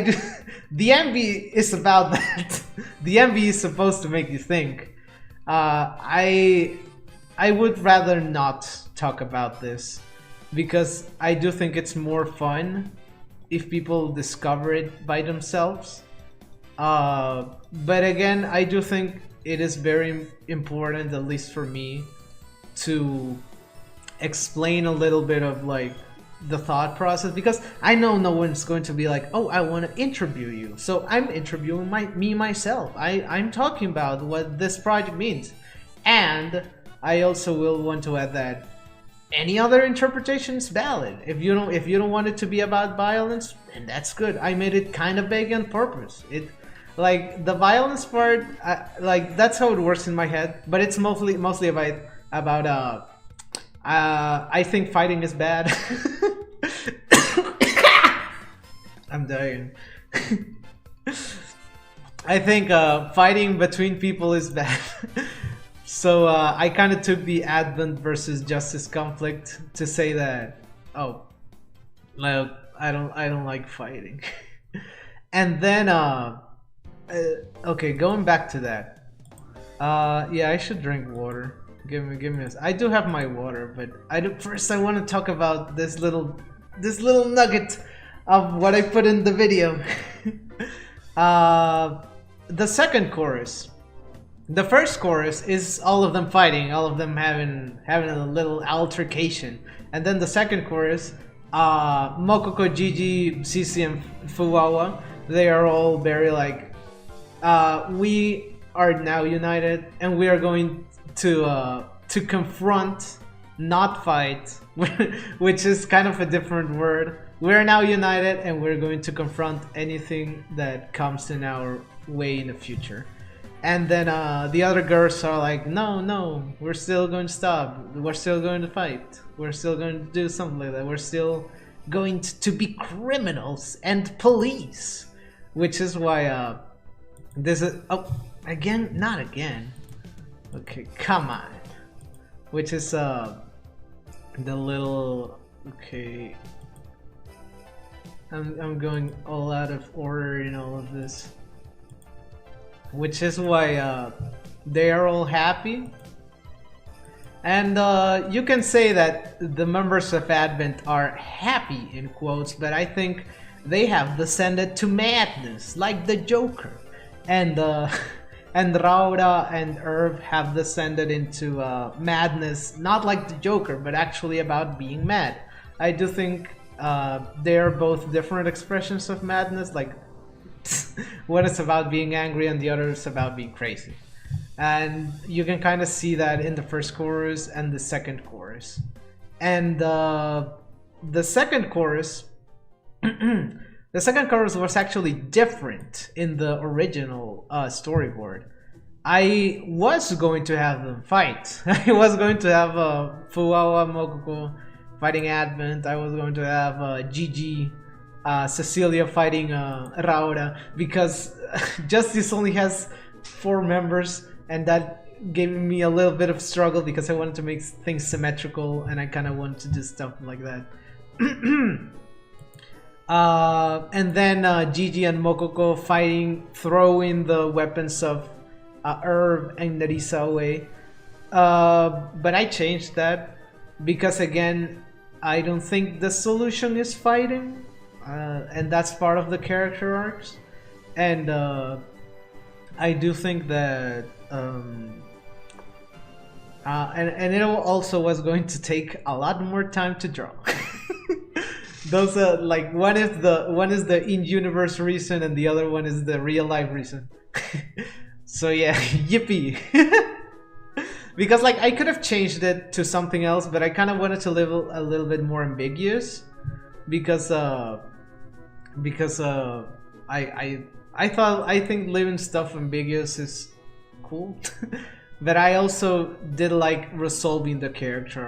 do. The envy is about that. The envy is supposed to make you think. I would rather not talk about this, because I do think it's more fun if people discover it by themselves. But again, I do think it is very important, at least for me, to explain a little bit of like the thought process, because I know no one's going to be like, oh, I want to interview you, so I'm interviewing myself. I'm talking about what this project means. And I also will want to add that any other interpretation is valid. If you don't want it to be about violence, then that's good. I made it kind of vague on purpose. It, like, the violence part, like, that's how it works in my head, but it's mostly about I think fighting is bad. I'm dying. I think fighting between people is bad. So I kind of took the Advent versus Justice conflict to say that, oh, like, I don't like fighting. And then okay, going back to that. Yeah, I should drink water. Give me this. I do have my water, but first I want to talk about this little nugget of what I put in the video. The second chorus. The first chorus is all of them fighting, all of them having a little altercation, and then the second chorus, Mokoko, Gigi, Sisi, and Fuwawa, they are all very like, we are now united, and we are going to confront, not fight, which is kind of a different word. We're now united, and we're going to confront anything that comes in our way in the future. And then the other girls are like, no, we're still going to stop. We're still going to fight. We're still going to do something like that. We're still going to be criminals and police. Which is why this is... Oh, again? Not again. Okay, come on. Which is the little... Okay... I'm going all out of order in all of this. Which is why they are all happy. And you can say that the members of Advent are happy, in quotes, but I think they have descended to madness, like the Joker. And Raura and Herb have descended into madness, not like the Joker, but actually about being mad. I do think they are both different expressions of madness, like one is about being angry and the other is about being crazy. And you can kind of see that in the first chorus and the second chorus. And the second chorus the second chorus was actually different in the original storyboard. I was going to have them fight. I was going to have Fuwawa, Mokoko fighting Advent. I was going to have Gigi, Cecilia fighting Raura, because Justice only has 4 members, and that gave me a little bit of struggle because I wanted to make things symmetrical and I kind of wanted to do stuff like that. And then Gigi and Mokoko fighting, throwing the weapons of Herb and Nerissa away. But I changed that because again, I don't think the solution is fighting, and that's part of the character arcs. And I do think that and it also was going to take a lot more time to draw. Those are like one is the in-universe reason and the other one is the real-life reason. So yeah, yippee. Because like I could have changed it to something else, but I kind of wanted to live a little bit more ambiguous because I think leaving stuff ambiguous is cool. But I also did like resolving the character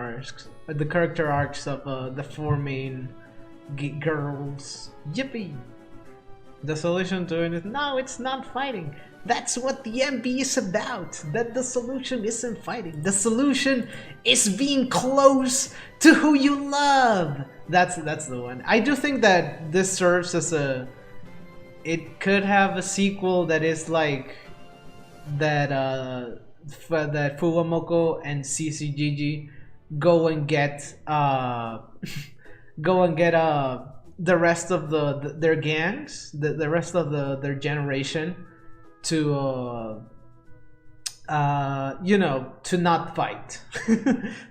arcs of the four main girls. Yippee! The solution to it is no, it's not fighting. That's what the MB is about. That the solution isn't fighting. The solution is being close to who you love. That's the one. I do think that this serves as a. It could have a sequel that is like that. That Fuwamoko and CCGG go and get the rest of their gangs, the rest of their generation, to you know, to not fight,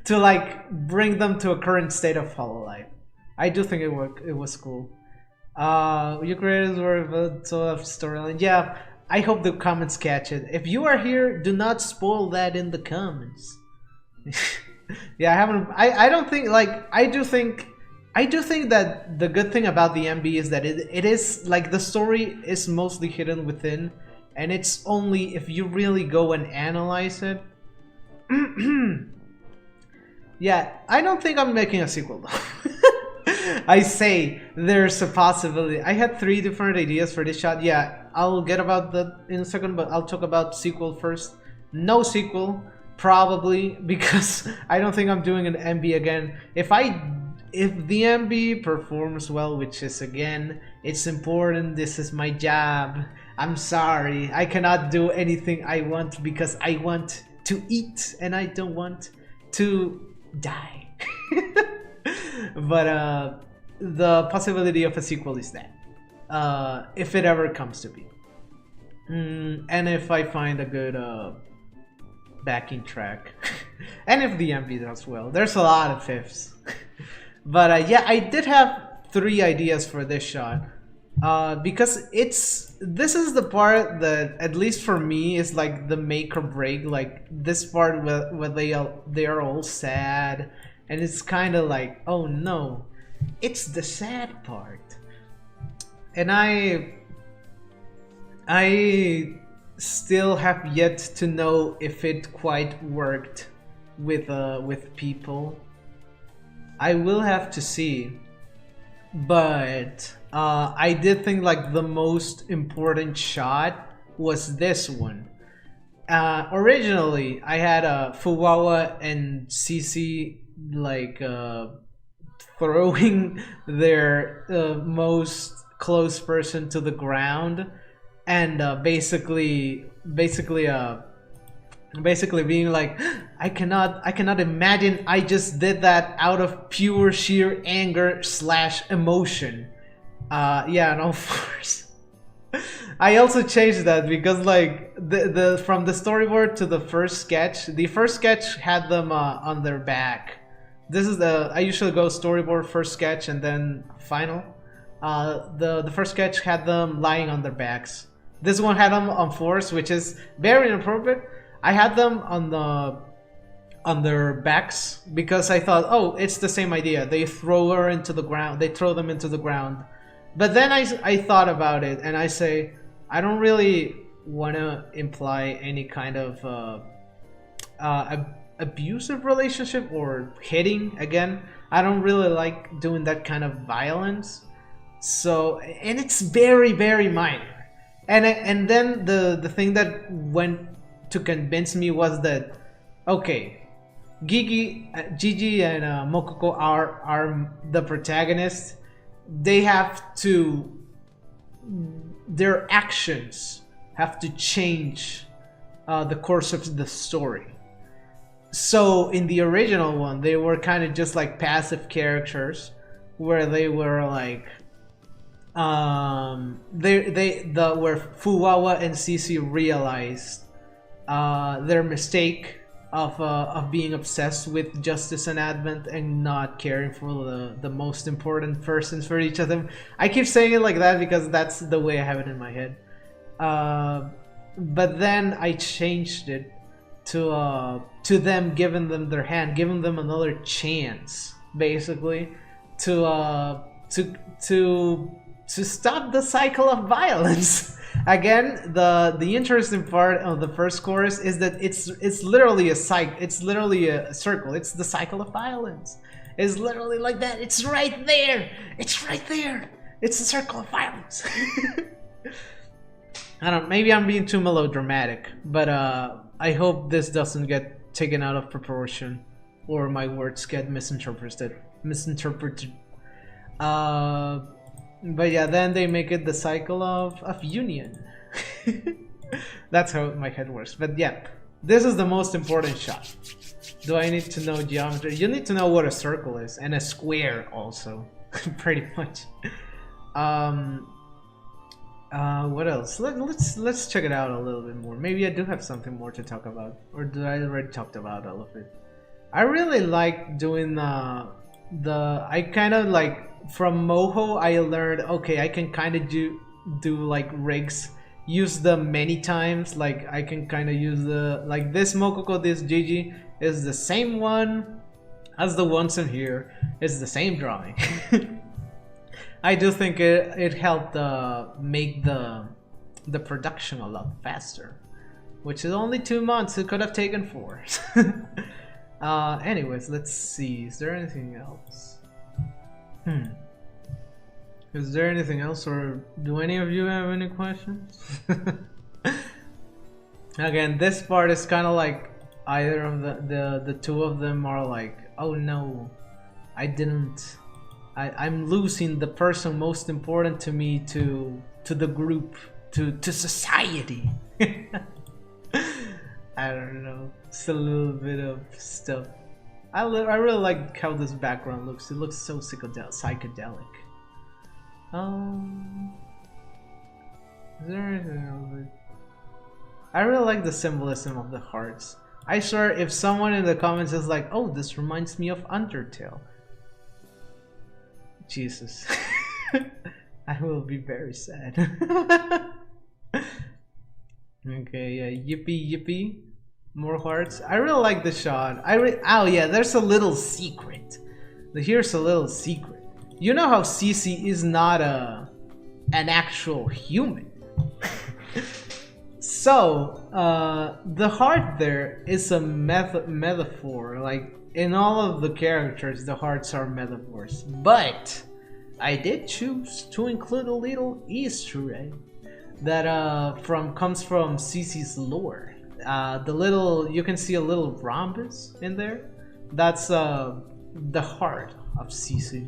to like bring them to a current state of Hololive. I do think it was cool. You creators were sort of storyline. Yeah, I hope the comments catch it. If you are here, do not spoil that in the comments. Yeah, I don't think like I do think that the good thing about the MB is that it is like the story is mostly hidden within, and it's only if you really go and analyze it. Yeah, I don't think I'm making a sequel though. I say there's a possibility. I had 3 different ideas for this shot. Yeah, I'll get about that in a second, but I'll talk about sequel first. No sequel, probably, because I don't think I'm doing an MB again. If the MB performs well, which is again, it's important, this is my job. I'm sorry, I cannot do anything I want because I want to eat and I don't want to die. But the possibility of a sequel is that if it ever comes to be, and if I find a good backing track, and if the MV does well. There's a lot of ifs. But yeah, I did have 3 ideas for this shot, because this is the part that, at least for me, is like the make or break. Like this part where they are all sad, and it's kind of like, oh no, it's the sad part. And I still have yet to know if it quite worked with people. I will have to see, but I did think like the most important shot was this one. Originally, I had Fuwawa and Cici like throwing their most close person to the ground, and basically being like, I cannot imagine I just did that out of pure sheer anger / emotion. Yeah, no, of course. I also changed that because like the from the storyboard to the first sketch had them on their back. This is I usually go storyboard, first sketch, and then final. The first sketch had them lying on their backs. This one had them on floors, which is very inappropriate. I had them on their backs because I thought, oh, it's the same idea. They throw her into the ground. They throw them into the ground. But then I thought about it, and I say, I don't really want to imply any kind of abusive relationship or hitting. Again, I don't really like doing that kind of violence. So, and it's very, very minor. And then the thing that went to convince me was that, okay, Gigi and Mokoko are the protagonists. They have to, their actions have to change the course of the story. So in the original one, they were kind of just like passive characters, where they were like, where Fuwawa and Cici realized their mistake of being obsessed with justice and Advent and not caring for the most important persons for each of them. I keep saying it like that because that's the way I have it in my head. But then I changed it to them giving them their hand, giving them another chance, basically, to stop the cycle of violence. Again, the interesting part of the first chorus is that it's literally a circle. It's the cycle of violence. It's literally like that. It's right there. It's right there. It's a circle of violence. I don't. Maybe I'm being too melodramatic, but I hope this doesn't get taken out of proportion, or my words get misinterpreted. But yeah, then they make it the cycle of union. That's how my head works. But yeah, this is the most important shot. Do I need to know geometry? You need to know what a circle is, and a square also. Pretty much. What else? Let's check it out a little bit more. Maybe I do have something more to talk about, or did I already talked about all of it? I really like doing I kind of like, from Moho I learned, okay, I can kind of do like rigs, use them many times. Like I can kind of use like this Mokoko, this Gigi is the same one as the ones in here. It's the same drawing. I do think it helped make the production a lot faster, which is only 2 months. It could have taken 4. Anyways, let's see. Is there anything else? Is there anything else, or do any of you have any questions? Again, this part is kind of like either of the two of them are like, oh no, I'm losing the person most important to me to the group, to society. I don't know. It's a little bit of stuff. I really like how this background looks. It looks so psychedelic. Is there anything else? I really like the symbolism of the hearts. I swear, if someone in the comments is like, "Oh, this reminds me of Undertale," Jesus, I will be very sad. Okay, yeah, yippee. More hearts. I really like the shot. Oh yeah, there's a little secret. Here's a little secret. You know how Cici is not an actual human. So the heart there is a metaphor. Like in all of the characters, the hearts are metaphors. But I did choose to include a little Easter egg that comes from Cici's lore. You can see a little rhombus in there. That's the heart of Cici.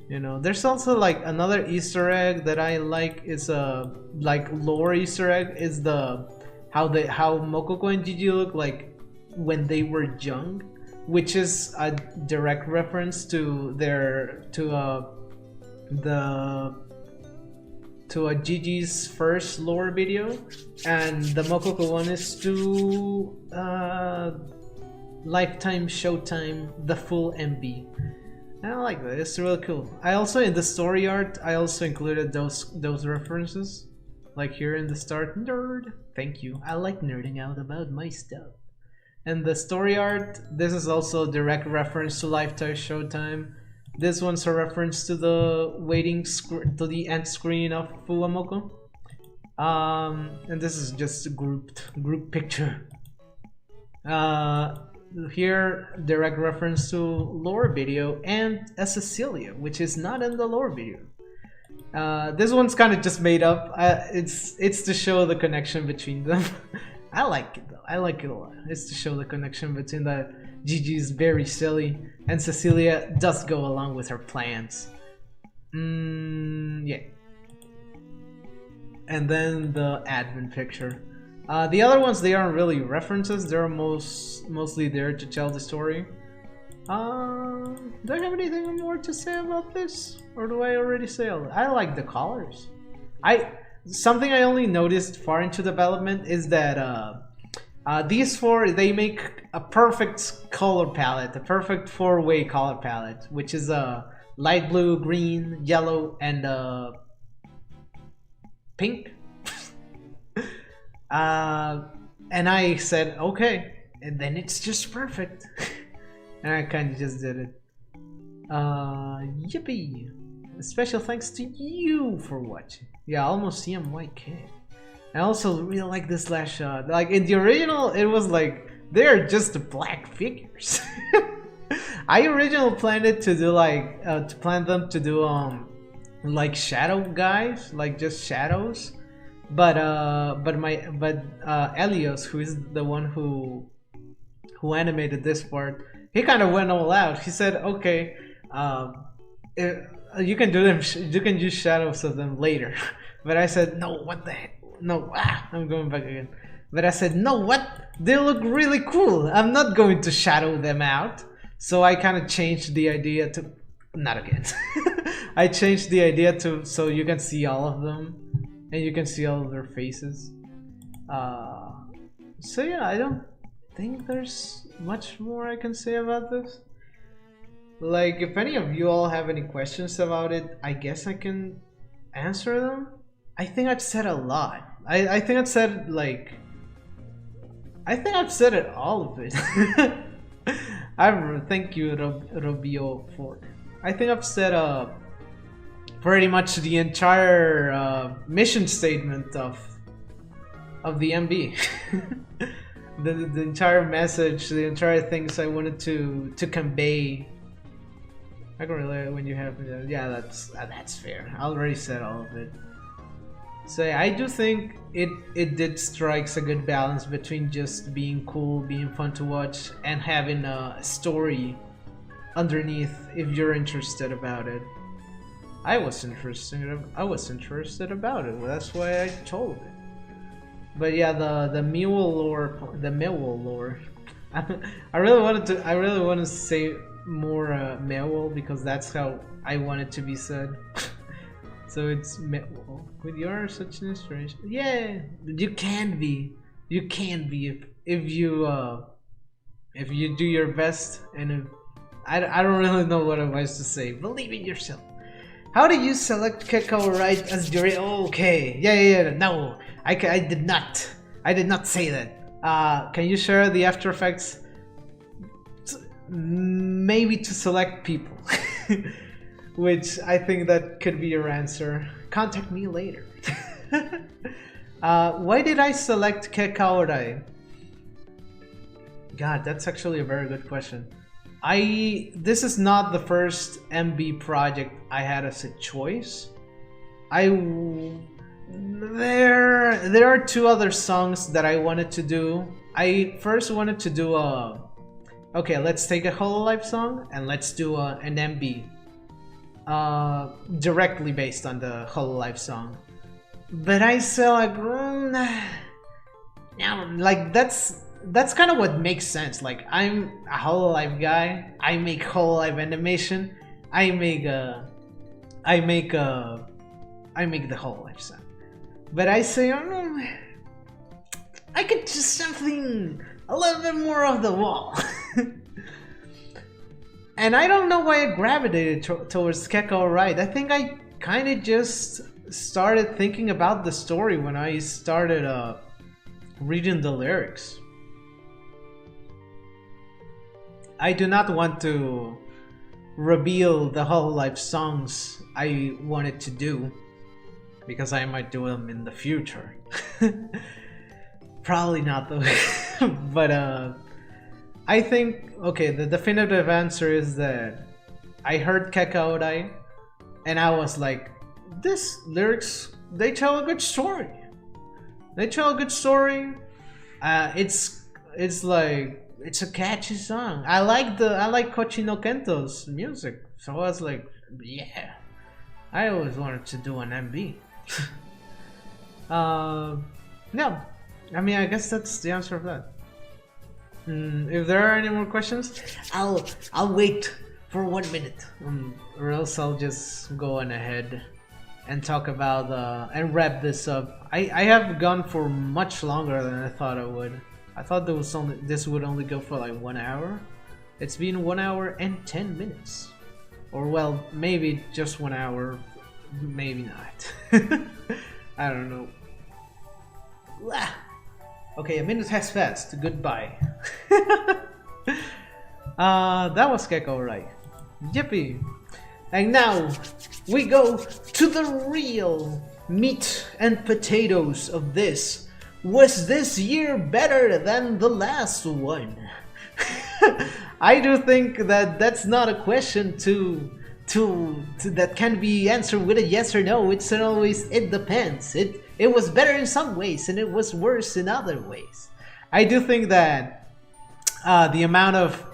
You know, there's also like another Easter egg that I like is like lore Easter egg is how Mokoko and Gigi look like when they were young, which is a direct reference to Gigi's first lore video, and the Mokoko one is to Lifetime Showtime the full MV. I like that. It's really cool. I also, in the story art, I also included those references, like here in the start. Nerd. Thank you. I like nerding out about my stuff. And the story art, this is also a direct reference to Lifetime Showtime. This one's a reference to the to the end screen of Fuwamoko. And this is just a group picture. Here, direct reference to lore video and a Cecilia, which is not in the lore video. This one's kind of just made up. It's to show the connection between them. I like it though. I like it a lot. It's to show the connection between the Gigi is very silly and Cecilia does go along with her plans. Yeah. And then the admin picture. The other ones, they aren't really references. They're mostly there to tell the story. Do I have anything more to say about this? Or do I already say all? I like the colors. Something I only noticed far into development is that these four, they make a perfect color palette, a perfect four-way color palette, which is light blue, green, yellow, and pink. And I said, okay, and then it's just perfect. And I kind of just did it. Yippee! Special thanks to you for watching. Yeah, almost CMYK. I also really like this last shot. Like in the original, it was like they're just black figures. I originally planned it to do like them to do like shadow guys, like just shadows. But Elios, who is the one who animated this part, he kind of went all out. He said, okay, you can do them, you can use shadows of them later. But I said, no, what the heck? No, I'm going back again. But I said, no, what? They look really cool. I'm not going to shadow them out. So I kind of changed the idea to, not again. I changed the idea to so you can see all of them. And you can see all of their faces. So yeah, I don't think there's much more I can say about this. Like, if any of you all have any questions about it, I guess I can answer them. I think I've said a lot. I think I've said like... I think I've said it, all of it. Thank you, Robio, for... I think I've said pretty much the entire mission statement of the MB. the entire message, the entire things I wanted to convey. I can relate when you have, yeah, that's fair. I already said all of it. So yeah, I do think it did strikes a good balance between just being cool, being fun to watch, and having a story underneath if you're interested about it. I was interested about it. That's why I told it. But yeah, the meuol lore. I really want to say more meuol because that's how I want it to be said. So it's meuol. With your such an inspiration, yeah, you can be. You can be if you do your best. And if, I don't really know what advice to say. Believe in yourself. How do you select Kekao right as your... Okay, yeah, no, I did not say that. Can you share the After Effects? Maybe to select people. Which I think that could be your answer. Contact me later. Why did I select Kekao Rai? God, that's actually a very good question. This is not the first MB project I had as a choice. There are two other songs that I wanted to do. I first wanted to do okay, let's take a Hololive song and let's do an MB directly based on the Hololive song. But I said like, now like that's kind of what makes sense. Like, I'm a Hololive guy. I make Hololive animation. I make the Hololive song. But I say, oh no, I could do something a little bit more off the wall. And I don't know why I gravitated towards Kekao Right. I think I kind of just started thinking about the story when I started reading the lyrics. I do not want to reveal the Hololive songs I wanted to do because I might do them in the future. Probably not though. But I think, okay, the definitive answer is that I heard Kekao Rai and I was like, this lyrics, they tell a good story. They tell a good story. It's like it's a catchy song. I like Kochi no Kento's music, so I was like, yeah, I always wanted to do an MV. No, I mean I guess that's the answer of that. If there are any more questions, I'll wait for 1 minute, or else I'll just go on ahead and talk about and wrap this up. I have gone for much longer than I thought I would. I thought this would only go for like 1 hour. It's been 1 hour and 10 minutes, or well, maybe just 1 hour, maybe not. I don't know. Okay, a minute has passed. Goodbye. That was Gecko, right? Yippee! And now we go to the real meat and potatoes of this. Was this year better than the last one? I do think that that's not a question that can be answered with a yes or no. It's always, it depends. It was better in some ways and it was worse in other ways. I do think that the amount of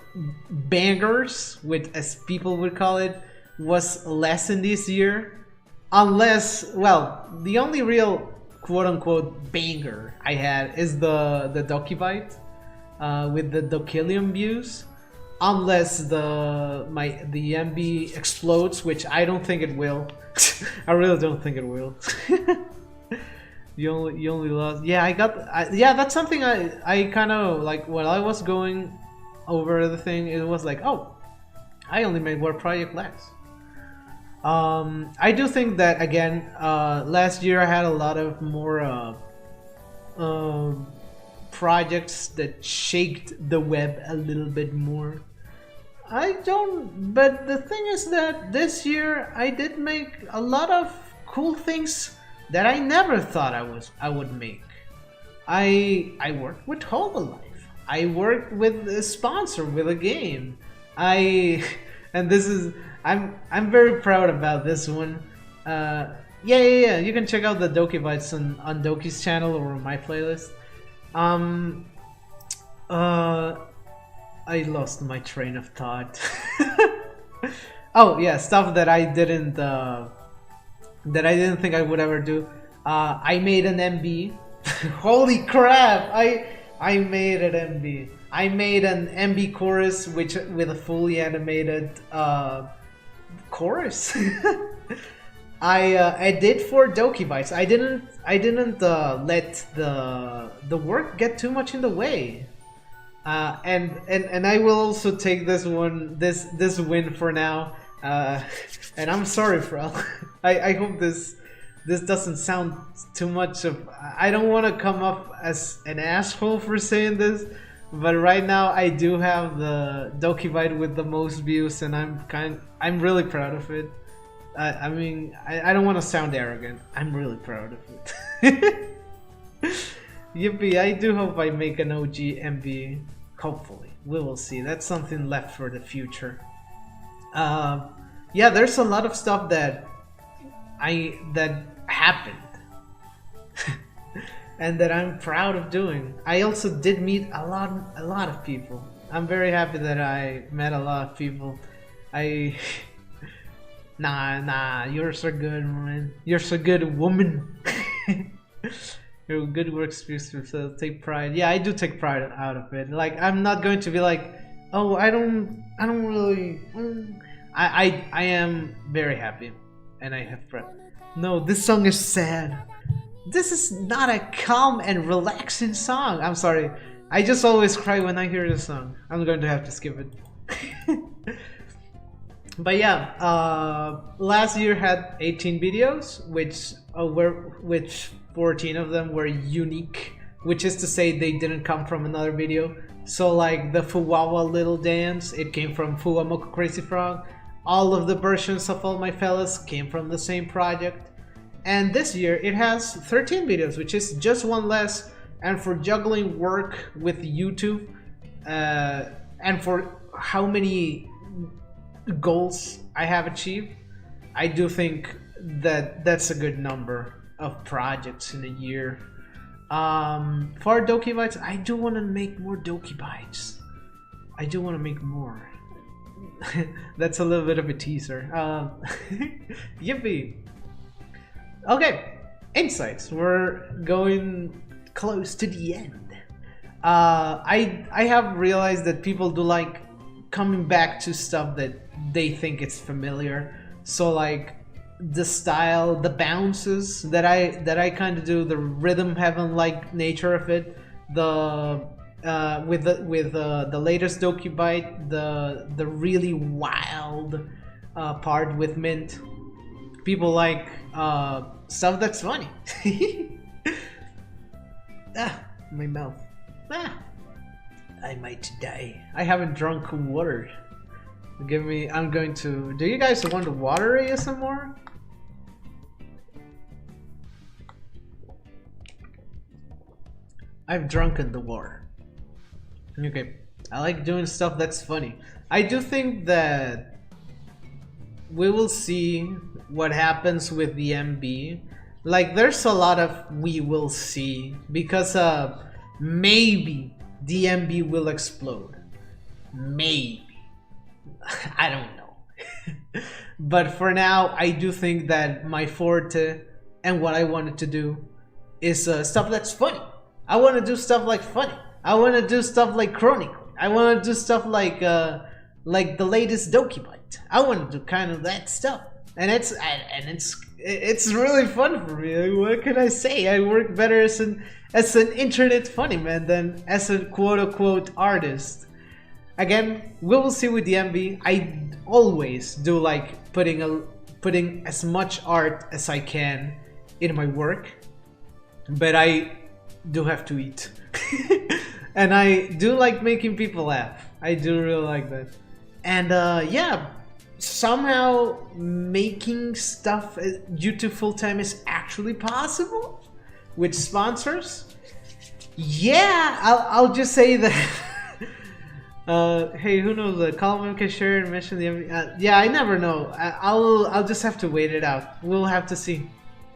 bangers, as people would call it, was less in this year. Unless, well, the only real quote-unquote banger I had is the Dokibite with the Dokilium views. Unless the MB explodes, which I don't think it will. I really don't think it will. You only lost. Yeah, yeah, that's something I kind of like while I was going over the thing. It was like, oh, I only made one project less. I do think that again, last year I had a lot of more projects that shaked the web a little bit more. But the thing is that this year I did make a lot of cool things that I never thought I would make. I worked with Hololive. I worked with a sponsor with a game. I'm very proud about this one. Yeah. You can check out the Doki Bites on Doki's channel or on my playlist. I lost my train of thought. Oh yeah, stuff that I didn't think I would ever do. I made an MB. Holy crap! I made an MB. I made an MB chorus with a fully animated chorus. I did for Doki Bites. I didn't let the work get too much in the way. And I will also take this win for now. And I'm sorry, Frel. I hope this doesn't sound too much of. I don't want to come up as an asshole for saying this, but right now I do have the Doki Bite with the most views, and I'm really proud of it. I mean, I don't want to sound arrogant. I'm really proud of it. Yippee! I do hope I make an OG MV. Hopefully, we will see. That's something left for the future. Yeah, there's a lot of stuff that happened, and that I'm proud of doing. I also did meet a lot of people. I'm very happy that I met a lot of people. Nah, you're so good, man. You're so good, woman. Your good work speaks for yourself. Take pride. Yeah, I do take pride out of it. Like, I'm not going to be like, oh, I don't really. I am very happy, and I have pride. No, this song is sad. This is not a calm and relaxing song. I'm sorry. I just always cry when I hear this song. I'm going to have to skip it. But yeah, last year had 18 videos, which 14 of them were unique, which is to say they didn't come from another video. So like the Fuwawa little dance, it came from Fuwamoko Crazy Frog. All of the versions of All My Fellas came from the same project. And this year it has 13 videos, which is just one less. And for juggling work with YouTube, and for how many goals I have achieved, I do think that that's a good number of projects in a year. For Doki Bites, I do want to make more Doki Bites. I do want to make more. That's a little bit of a teaser. Yippee! Okay, insights. We're going close to the end. I have realized that people do like coming back to stuff that they think it's familiar. So like the style, the bounces that I kind of do, the rhythm heaven like nature of it, the with the latest Doki Bite, the really wild part with Mint. People like stuff that's funny. My mouth. I might die. I haven't drunk water. Give me. I'm going to. Do you guys want water ASMR? I've drunken the water. Okay. I like doing stuff that's funny. I do think that we will see what happens with the MB. Like, there's a lot of we will see because maybe the MB will explode. Maybe. I don't know. But for now, I do think that my forte and what I wanted to do is stuff that's funny. I want to do stuff like funny. I want to do stuff like Chronicle. I want to do stuff like the latest Doki Bite. I want to do kind of that stuff, and it's really fun for me. Like, what can I say? I work better as an internet funny man than as a quote unquote artist. Again, we will see with the MB. I always do like putting as much art as I can in my work, but I do have to eat. And I do like making people laugh. I do really like that. And yeah, somehow making stuff due to full-time is actually possible with sponsors. Yeah, I'll just say that. Hey, who knows? Colin can share and mention the yeah, I never know. I'll just have to wait it out. We'll have to see.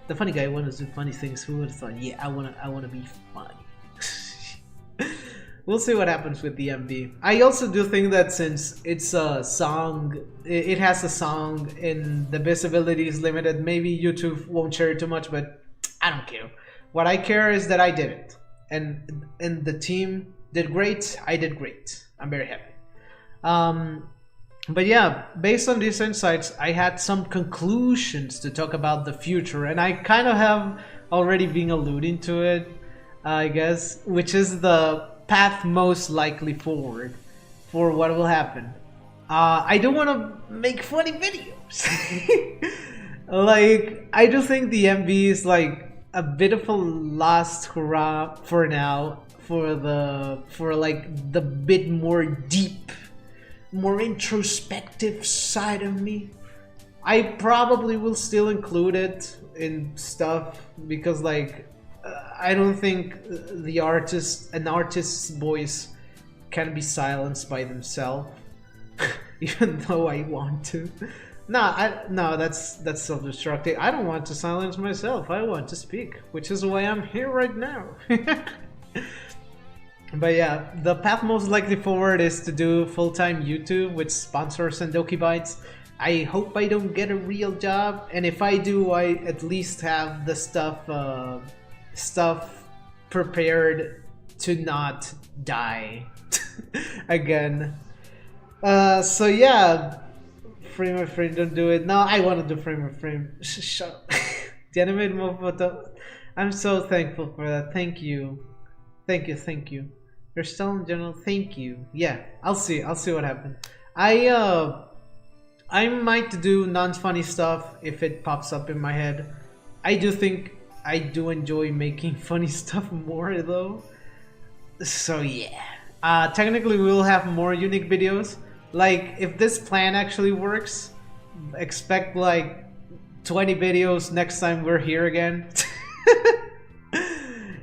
The funny guy wants to do funny things. Who would have thought? Yeah, I wanna be funny. We'll see what happens with the MV. I also do think that since it's a song, it has a song and the visibility is limited, maybe YouTube won't share it too much, but I don't care. What I care is that I did it. And the team did great, I did great. I'm very happy. But yeah, based on these insights, I had some conclusions to talk about the future, and I kind of have already been alluding to it, I guess, which is the path most likely forward for what will happen. I do want to make funny videos. Like, I do think the MV is like a bit of a last hurrah for now for like the bit more deep, more introspective side of me. I probably will still include it in stuff because like I don't think an artist's voice can be silenced by themselves, even though I want to. No, that's self-destructive. I don't want to silence myself. I want to speak, which is why I'm here right now. But yeah, the path most likely forward is to do full-time YouTube with sponsors and Doki Bites. I hope I don't get a real job, and if I do, I at least have the stuff prepared to not die again. So yeah, frame of frame, don't do it. No, I want to do frame of frame. Shut up. The animated photo. I'm so thankful for that. Thank you. Thank you. You're still in general. Thank you. Yeah, I'll see what happens. I might do non-funny stuff if it pops up in my head. I do think I do enjoy making funny stuff more though. So yeah. Technically we'll have more unique videos. Like, if this plan actually works, expect like 20 videos next time we're here again.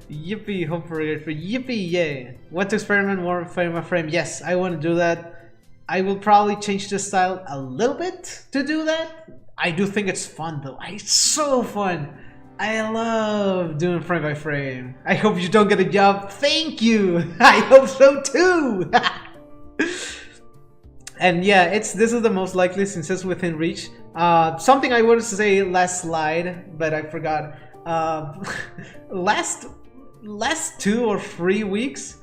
Yippee, hope for it. Yippee, yay. Want to experiment more frame of frame? Yes, I want to do that. I will probably change the style a little bit to do that. I do think it's fun though. It's so fun I love doing frame by frame. I hope you don't get a job. Thank you. I hope so too. And yeah, this is the most likely since it's within reach. Something I wanted to say last slide, but I forgot. Last 2 or 3 weeks,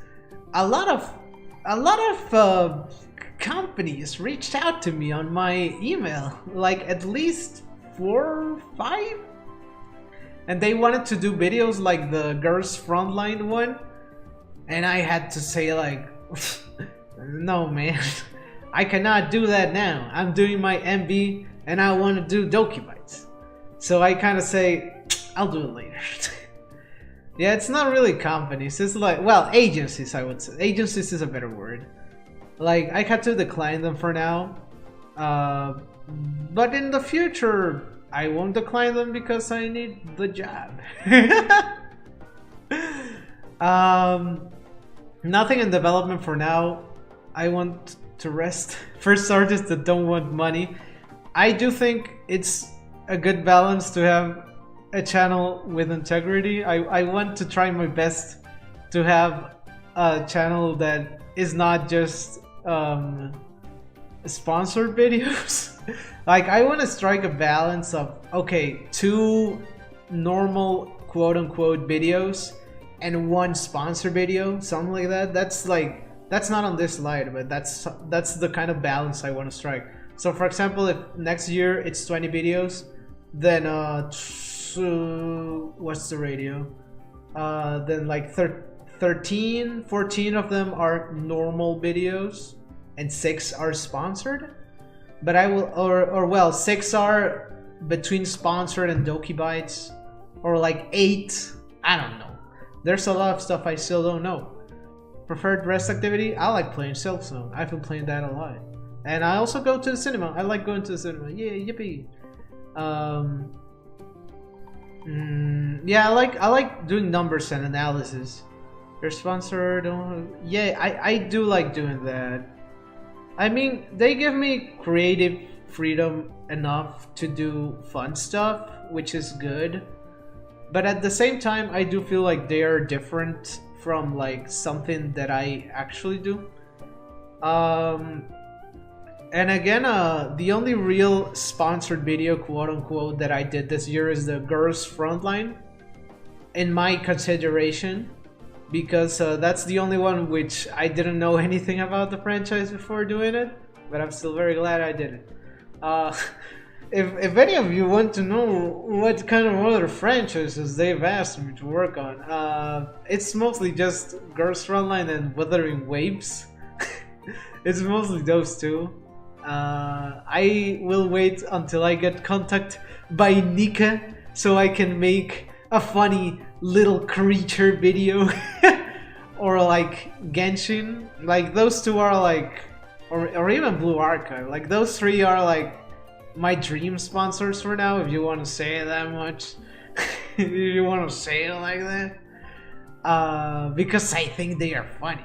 a lot of companies reached out to me on my email, like at least 4 or 5, and they wanted to do videos like the Girls Frontline one, and I had to say like, no man, I cannot do that now. I'm doing my MB and I want to do Dokibites. So I kind of say, I'll do it later. Yeah, it's not really companies, it's like, well, agencies, I would say. Agencies is a better word. Like, I had to decline them for now. But in the future, I won't decline them because I need the job. Nothing in development for now. I want to rest. First artists that don't want money. I do think it's a good balance to have a channel with integrity. I want to try my best to have a channel that is not just sponsored videos. Like, I want to strike a balance of, okay, 2 normal quote-unquote videos and 1 sponsor video, something like that. That's not on this slide, but that's the kind of balance I want to strike. So for example, if next year it's 20 videos, then what's the ratio? Then like 13, 14 of them are normal videos and 6 are sponsored. But I will, or well, 6 are between sponsored and Dokibites, or like 8, I don't know. There's a lot of stuff I still don't know. Preferred rest activity? I like playing Silk Zone. I've been playing that a lot. And I also go to the cinema. I like going to the cinema. Yeah, yippee. Yeah, I like doing numbers and analysis. They're sponsored. Yeah, I do like doing that. I mean, they give me creative freedom enough to do fun stuff, which is good. But at the same time, I do feel like they are different from like something that I actually do. And again, the only real sponsored video, quote-unquote, that I did this year is the Girls Frontline, in my consideration, because that's the only one which I didn't know anything about the franchise before doing it, but I'm still very glad I did it. If any of you want to know what kind of other franchises they've asked me to work on, it's mostly just Girls Frontline and Wuthering Waves. It's mostly those two. I will wait until I get contact by Nika so I can make a funny little creature video. Or like Genshin. Like those two are like, or even Blue Archive. Like those 3 are like my dream sponsors for now, if you want to say it that much. If you want to say it like that. Because I think they are funny.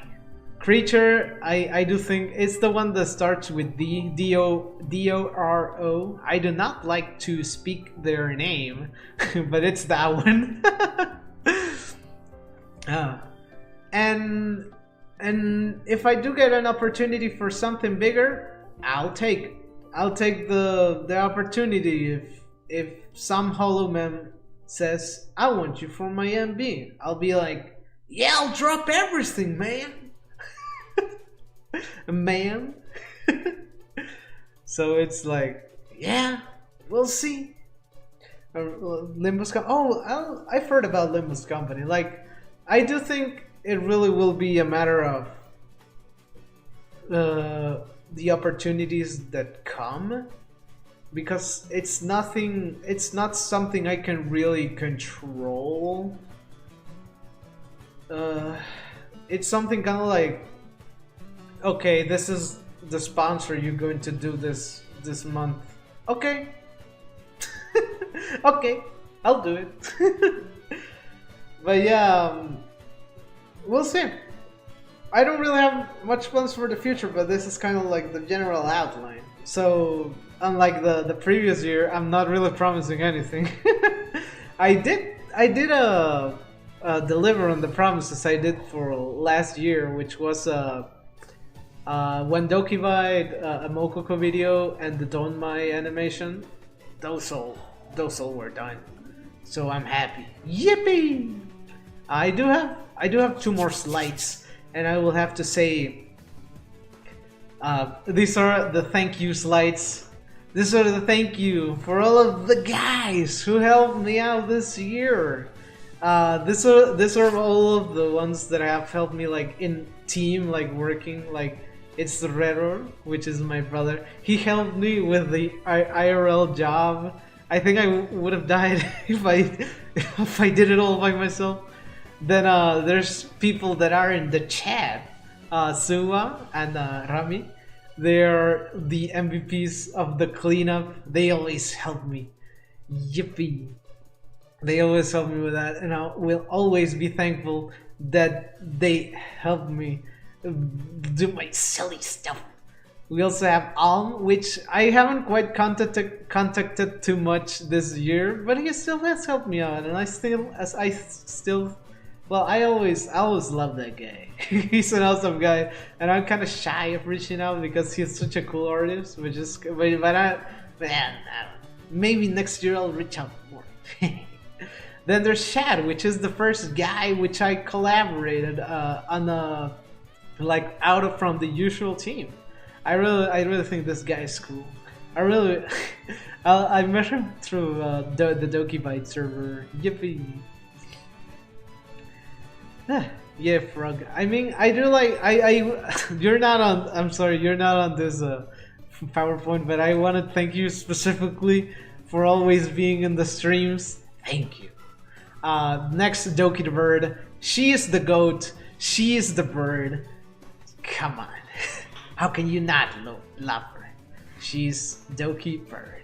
Creature, I do think it's the one that starts with D-O-R-O. I do not like to speak their name, but it's that one. And if I do get an opportunity for something bigger, I'll take the opportunity. If some Hollow Man says, I want you for my MB, I'll be like, yeah, I'll drop everything, man. Man. So it's like, yeah, we'll see. Limbus I've heard about Limbus Company. Like, I do think it really will be a matter of the opportunities that come, because it's not something I can really control. It's something kind of like, okay, this is the sponsor you're going to do this month. Okay. Okay, I'll do it. But yeah, we'll see. I don't really have much plans for the future, but this is kind of like the general outline. So, unlike the previous year, I'm not really promising anything. I did deliver on the promises I did for last year, which was when Dokivide, a Mokoko video, and the Donmai animation. Those all were done. So I'm happy. Yippee! I do have two more slides, and I will have to say these are the thank you slides. These are the thank you for all of the guys who helped me out this year. These are all of the ones that have helped me like in team, like working. Like it's theyre, which is my brother. He helped me with the IRL job. I think I would have died if I did it all by myself. Then there's people that are in the chat, Suwa and Rami. They are the MVPs of the cleanup. They always help me. Yippee! They always help me with that, and I will always be thankful that they help me do my silly stuff. We also have Alm, which I haven't quite contacted too much this year, but he still has helped me out, and I always love that guy. He's an awesome guy, and I'm kind of shy of reaching out because he's such a cool artist. Maybe next year I'll reach out more. Then there's Shad, which is the first guy which I collaborated on like from the usual team. I really think this guy is cool. I met him through the Dokivide server. Yippee! Yeah, Frog. I mean, I do like you're not on. I'm sorry, you're not on this PowerPoint, but I want to thank you specifically for always being in the streams. Thank you. Next, Doki the bird. She is the goat. She is the bird. Come on, how can you not love her? She's Doki bird.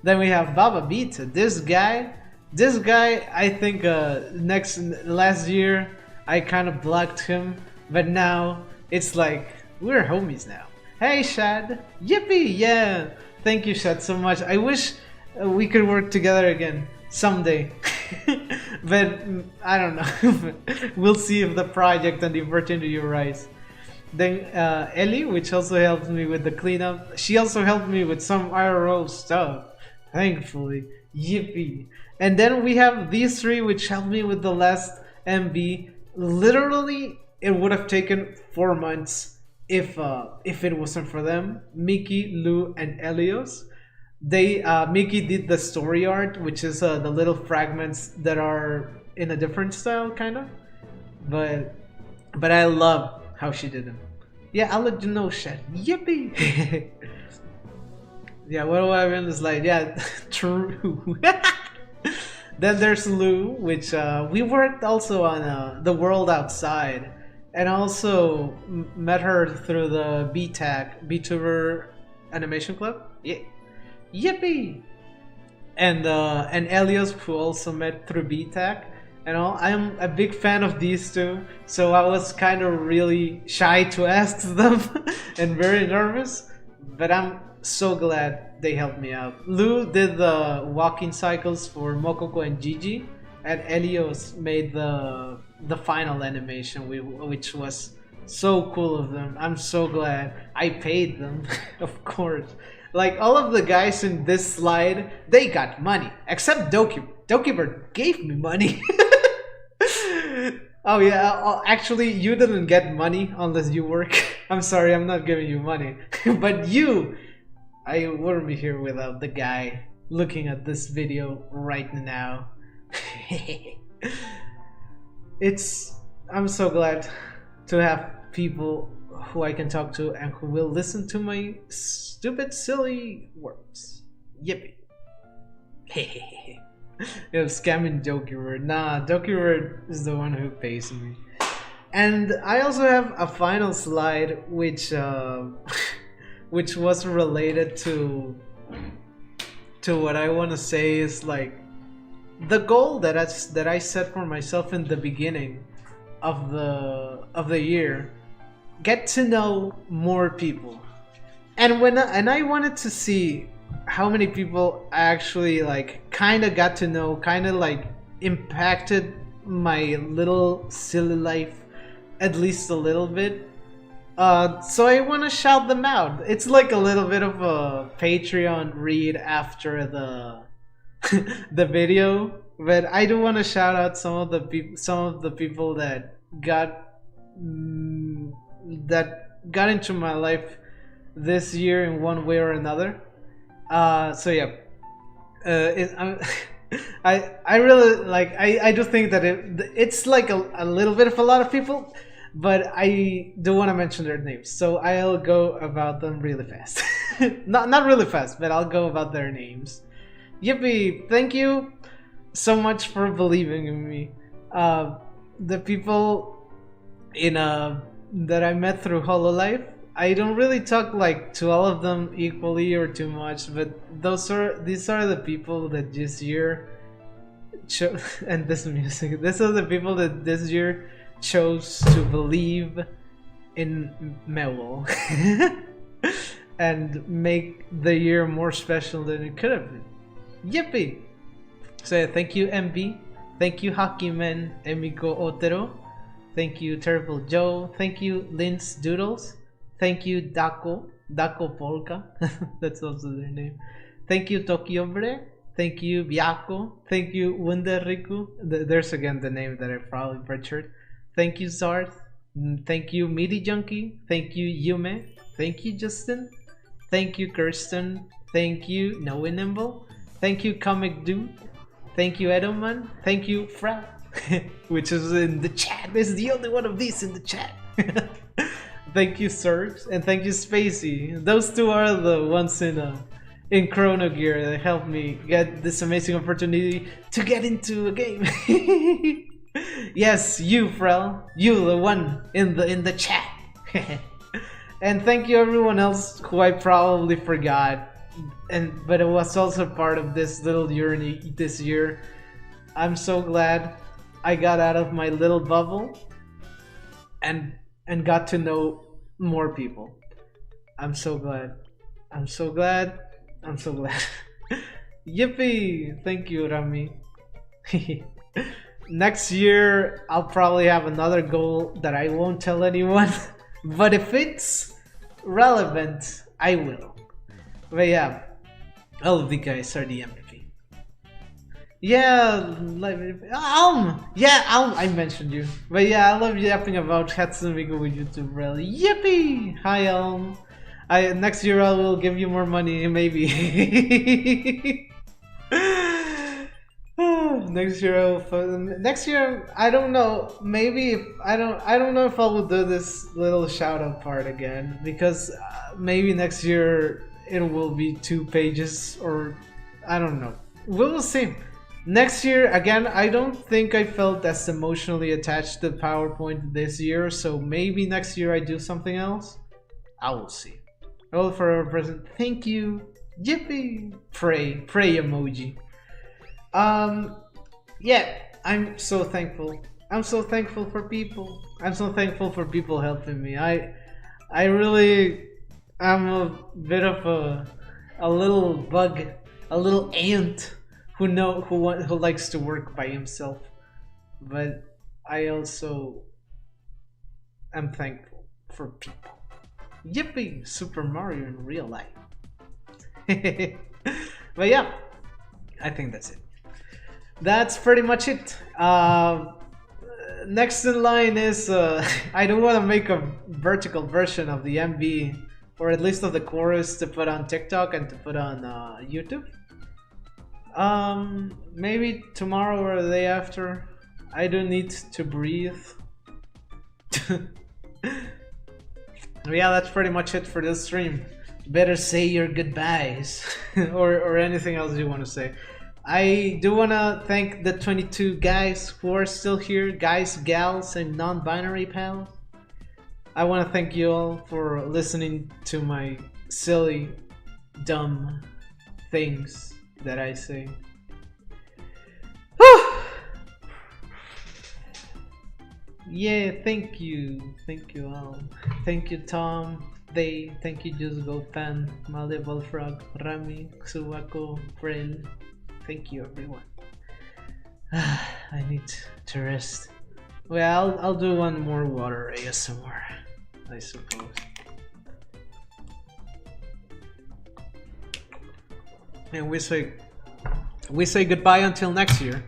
Then we have Baba Beta. This guy. I think last year I kind of blocked him, but now it's like we're homies now. Hey Shad, yippee, yeah. Thank you Shad so much. I wish we could work together again someday, but I don't know. We'll see if the project and the opportunity arise. Then Ellie, which also helped me with the cleanup. She also helped me with some IRL stuff, thankfully. Yippee. And then we have these three which helped me with the last MB. Literally, it would have taken 4 months if it wasn't for them. Mickey, Lou, and Elios. Mickey did the story art, which is the little fragments that are in a different style, kind of. But I love how she did them. Yeah, I'll let you know, Shad. Yippee! Yeah, what do I have in the slide? Yeah, true. Then there's Lou, which we worked also on the world outside, and also met her through the VTuber animation club. Yeah, yippee! And Elios, who also met through BTAC. And I'm a big fan of these two, so I was kind of really shy to ask them and very nervous, but I'm so glad they helped me out. Lou did the walking cycles for Mokoko and Gigi, and Elios made the final animation, which was so cool of them. I'm so glad I paid them, of course. Like all of the guys in this slide, they got money, except Doki. Dokibird gave me money. Oh yeah, actually you didn't get money unless you work. I'm sorry, I'm not giving you money. But I wouldn't be here without the guy looking at this video right now. I'm so glad to have people who I can talk to and who will listen to my stupid, silly words. Yippee. Yo, scamming Dokibird. Nah, Dokibird is the one who pays me. And I also have a final slide which which was related to what I want to say is like the goal that I set for myself in the beginning of the year. Get to know more people. And I wanted to see how many people I actually like kind of got to know, kind of like impacted my little silly life at least a little bit. So I want to shout them out. It's like a little bit of a Patreon read after the the video, but I do want to shout out some of the people that got into my life this year in one way or another. So yeah, I really like. I do think that it's like a little bit of a lot of people, but I do want to mention their names, so I'll go about them really fast. not really fast, but I'll go about their names. Yippee! Thank you so much for believing in me. The people in that I met through HoloLive, I don't really talk like to all of them equally or too much, but these are the people that this year and this music. These are the people that this year chose to believe in meuol and make the year more special than it could have been. Yippee! So thank you MB, thank you Hakimen Emiko Otero, thank you Terrible Joe, thank you Linz Doodles, thank you Dako Polka, that's also their name, thank you Tokyobre, thank you Byako, thank you Wunderriku, there's again the name that I probably butchered, thank you Zarth, thank you Midi Junkie, thank you Yume, thank you Justin, thank you Kirsten, thank you Noe Nimble, thank you Comic Dude, thank you Edelman, thank you Fra, which is in the chat. This is the only one of these in the chat. Thank you Sergs, and thank you Spacey. Those two are the ones in Chrono Gear that helped me get this amazing opportunity to get into a game. Yes, you Frel, you the one in the chat. And thank you everyone else who I probably forgot, but it was also part of this little journey this year. I'm so glad I got out of my little bubble and got to know more people. I'm so glad. I'm so glad. I'm so glad. Yippee! Thank you, Rami. Next year, I'll probably have another goal that I won't tell anyone. But if it's relevant, I will. But yeah, all of the guys are the MVP. Yeah, yeah, I mentioned you. But yeah, I love yapping about Hatsune Miku with YouTube rally. Yippee! Hi, Elm. Next year I will give you more money, maybe. Next year I don't know. Maybe I don't know if I will do this little shout out part again, because maybe next year it will be 2 pages, or I don't know. We will see. Next year again, I don't think I felt as emotionally attached to PowerPoint this year, so maybe next year I do something else. I will see. All for our present. Thank you. Yippee! Pray emoji. Yeah, I'm so thankful. I'm so thankful for people. I'm so thankful for people helping me. I really am a bit of a little bug, a little ant who likes to work by himself. But I also am thankful for people. Yippee! Super Mario in real life. But yeah, I think that's it. That's pretty much it. Next in line is I don't want to make a vertical version of the MV, or at least of the chorus, to put on TikTok and to put on YouTube. Maybe tomorrow or the day after. I do need to breathe. Yeah, that's pretty much it for this stream. Better say your goodbyes or anything else you want to say. I do want to thank the 22 guys who are still here, guys, gals, and non-binary pals. I want to thank you all for listening to my silly, dumb things that I say. Yeah, thank you all. Thank you Tom, thank you Just Go Fan, Malleable Frog, Rami, Xuwako, Frel, Thank you, everyone. I need to rest. Well, I'll do one more water ASMR, I suppose. And we say goodbye until next year.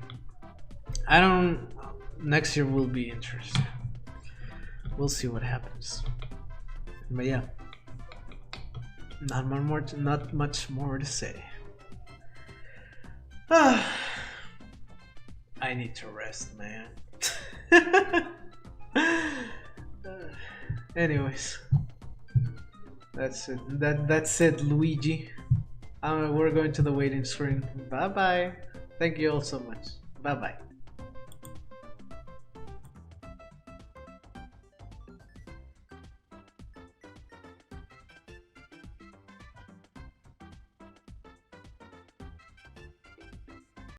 Next year will be interesting. We'll see what happens. But yeah, not much more to say. I need to rest, man. Anyways, that's it. That's it, Luigi. We're going to the waiting screen. Bye bye. Thank you all so much. Bye bye.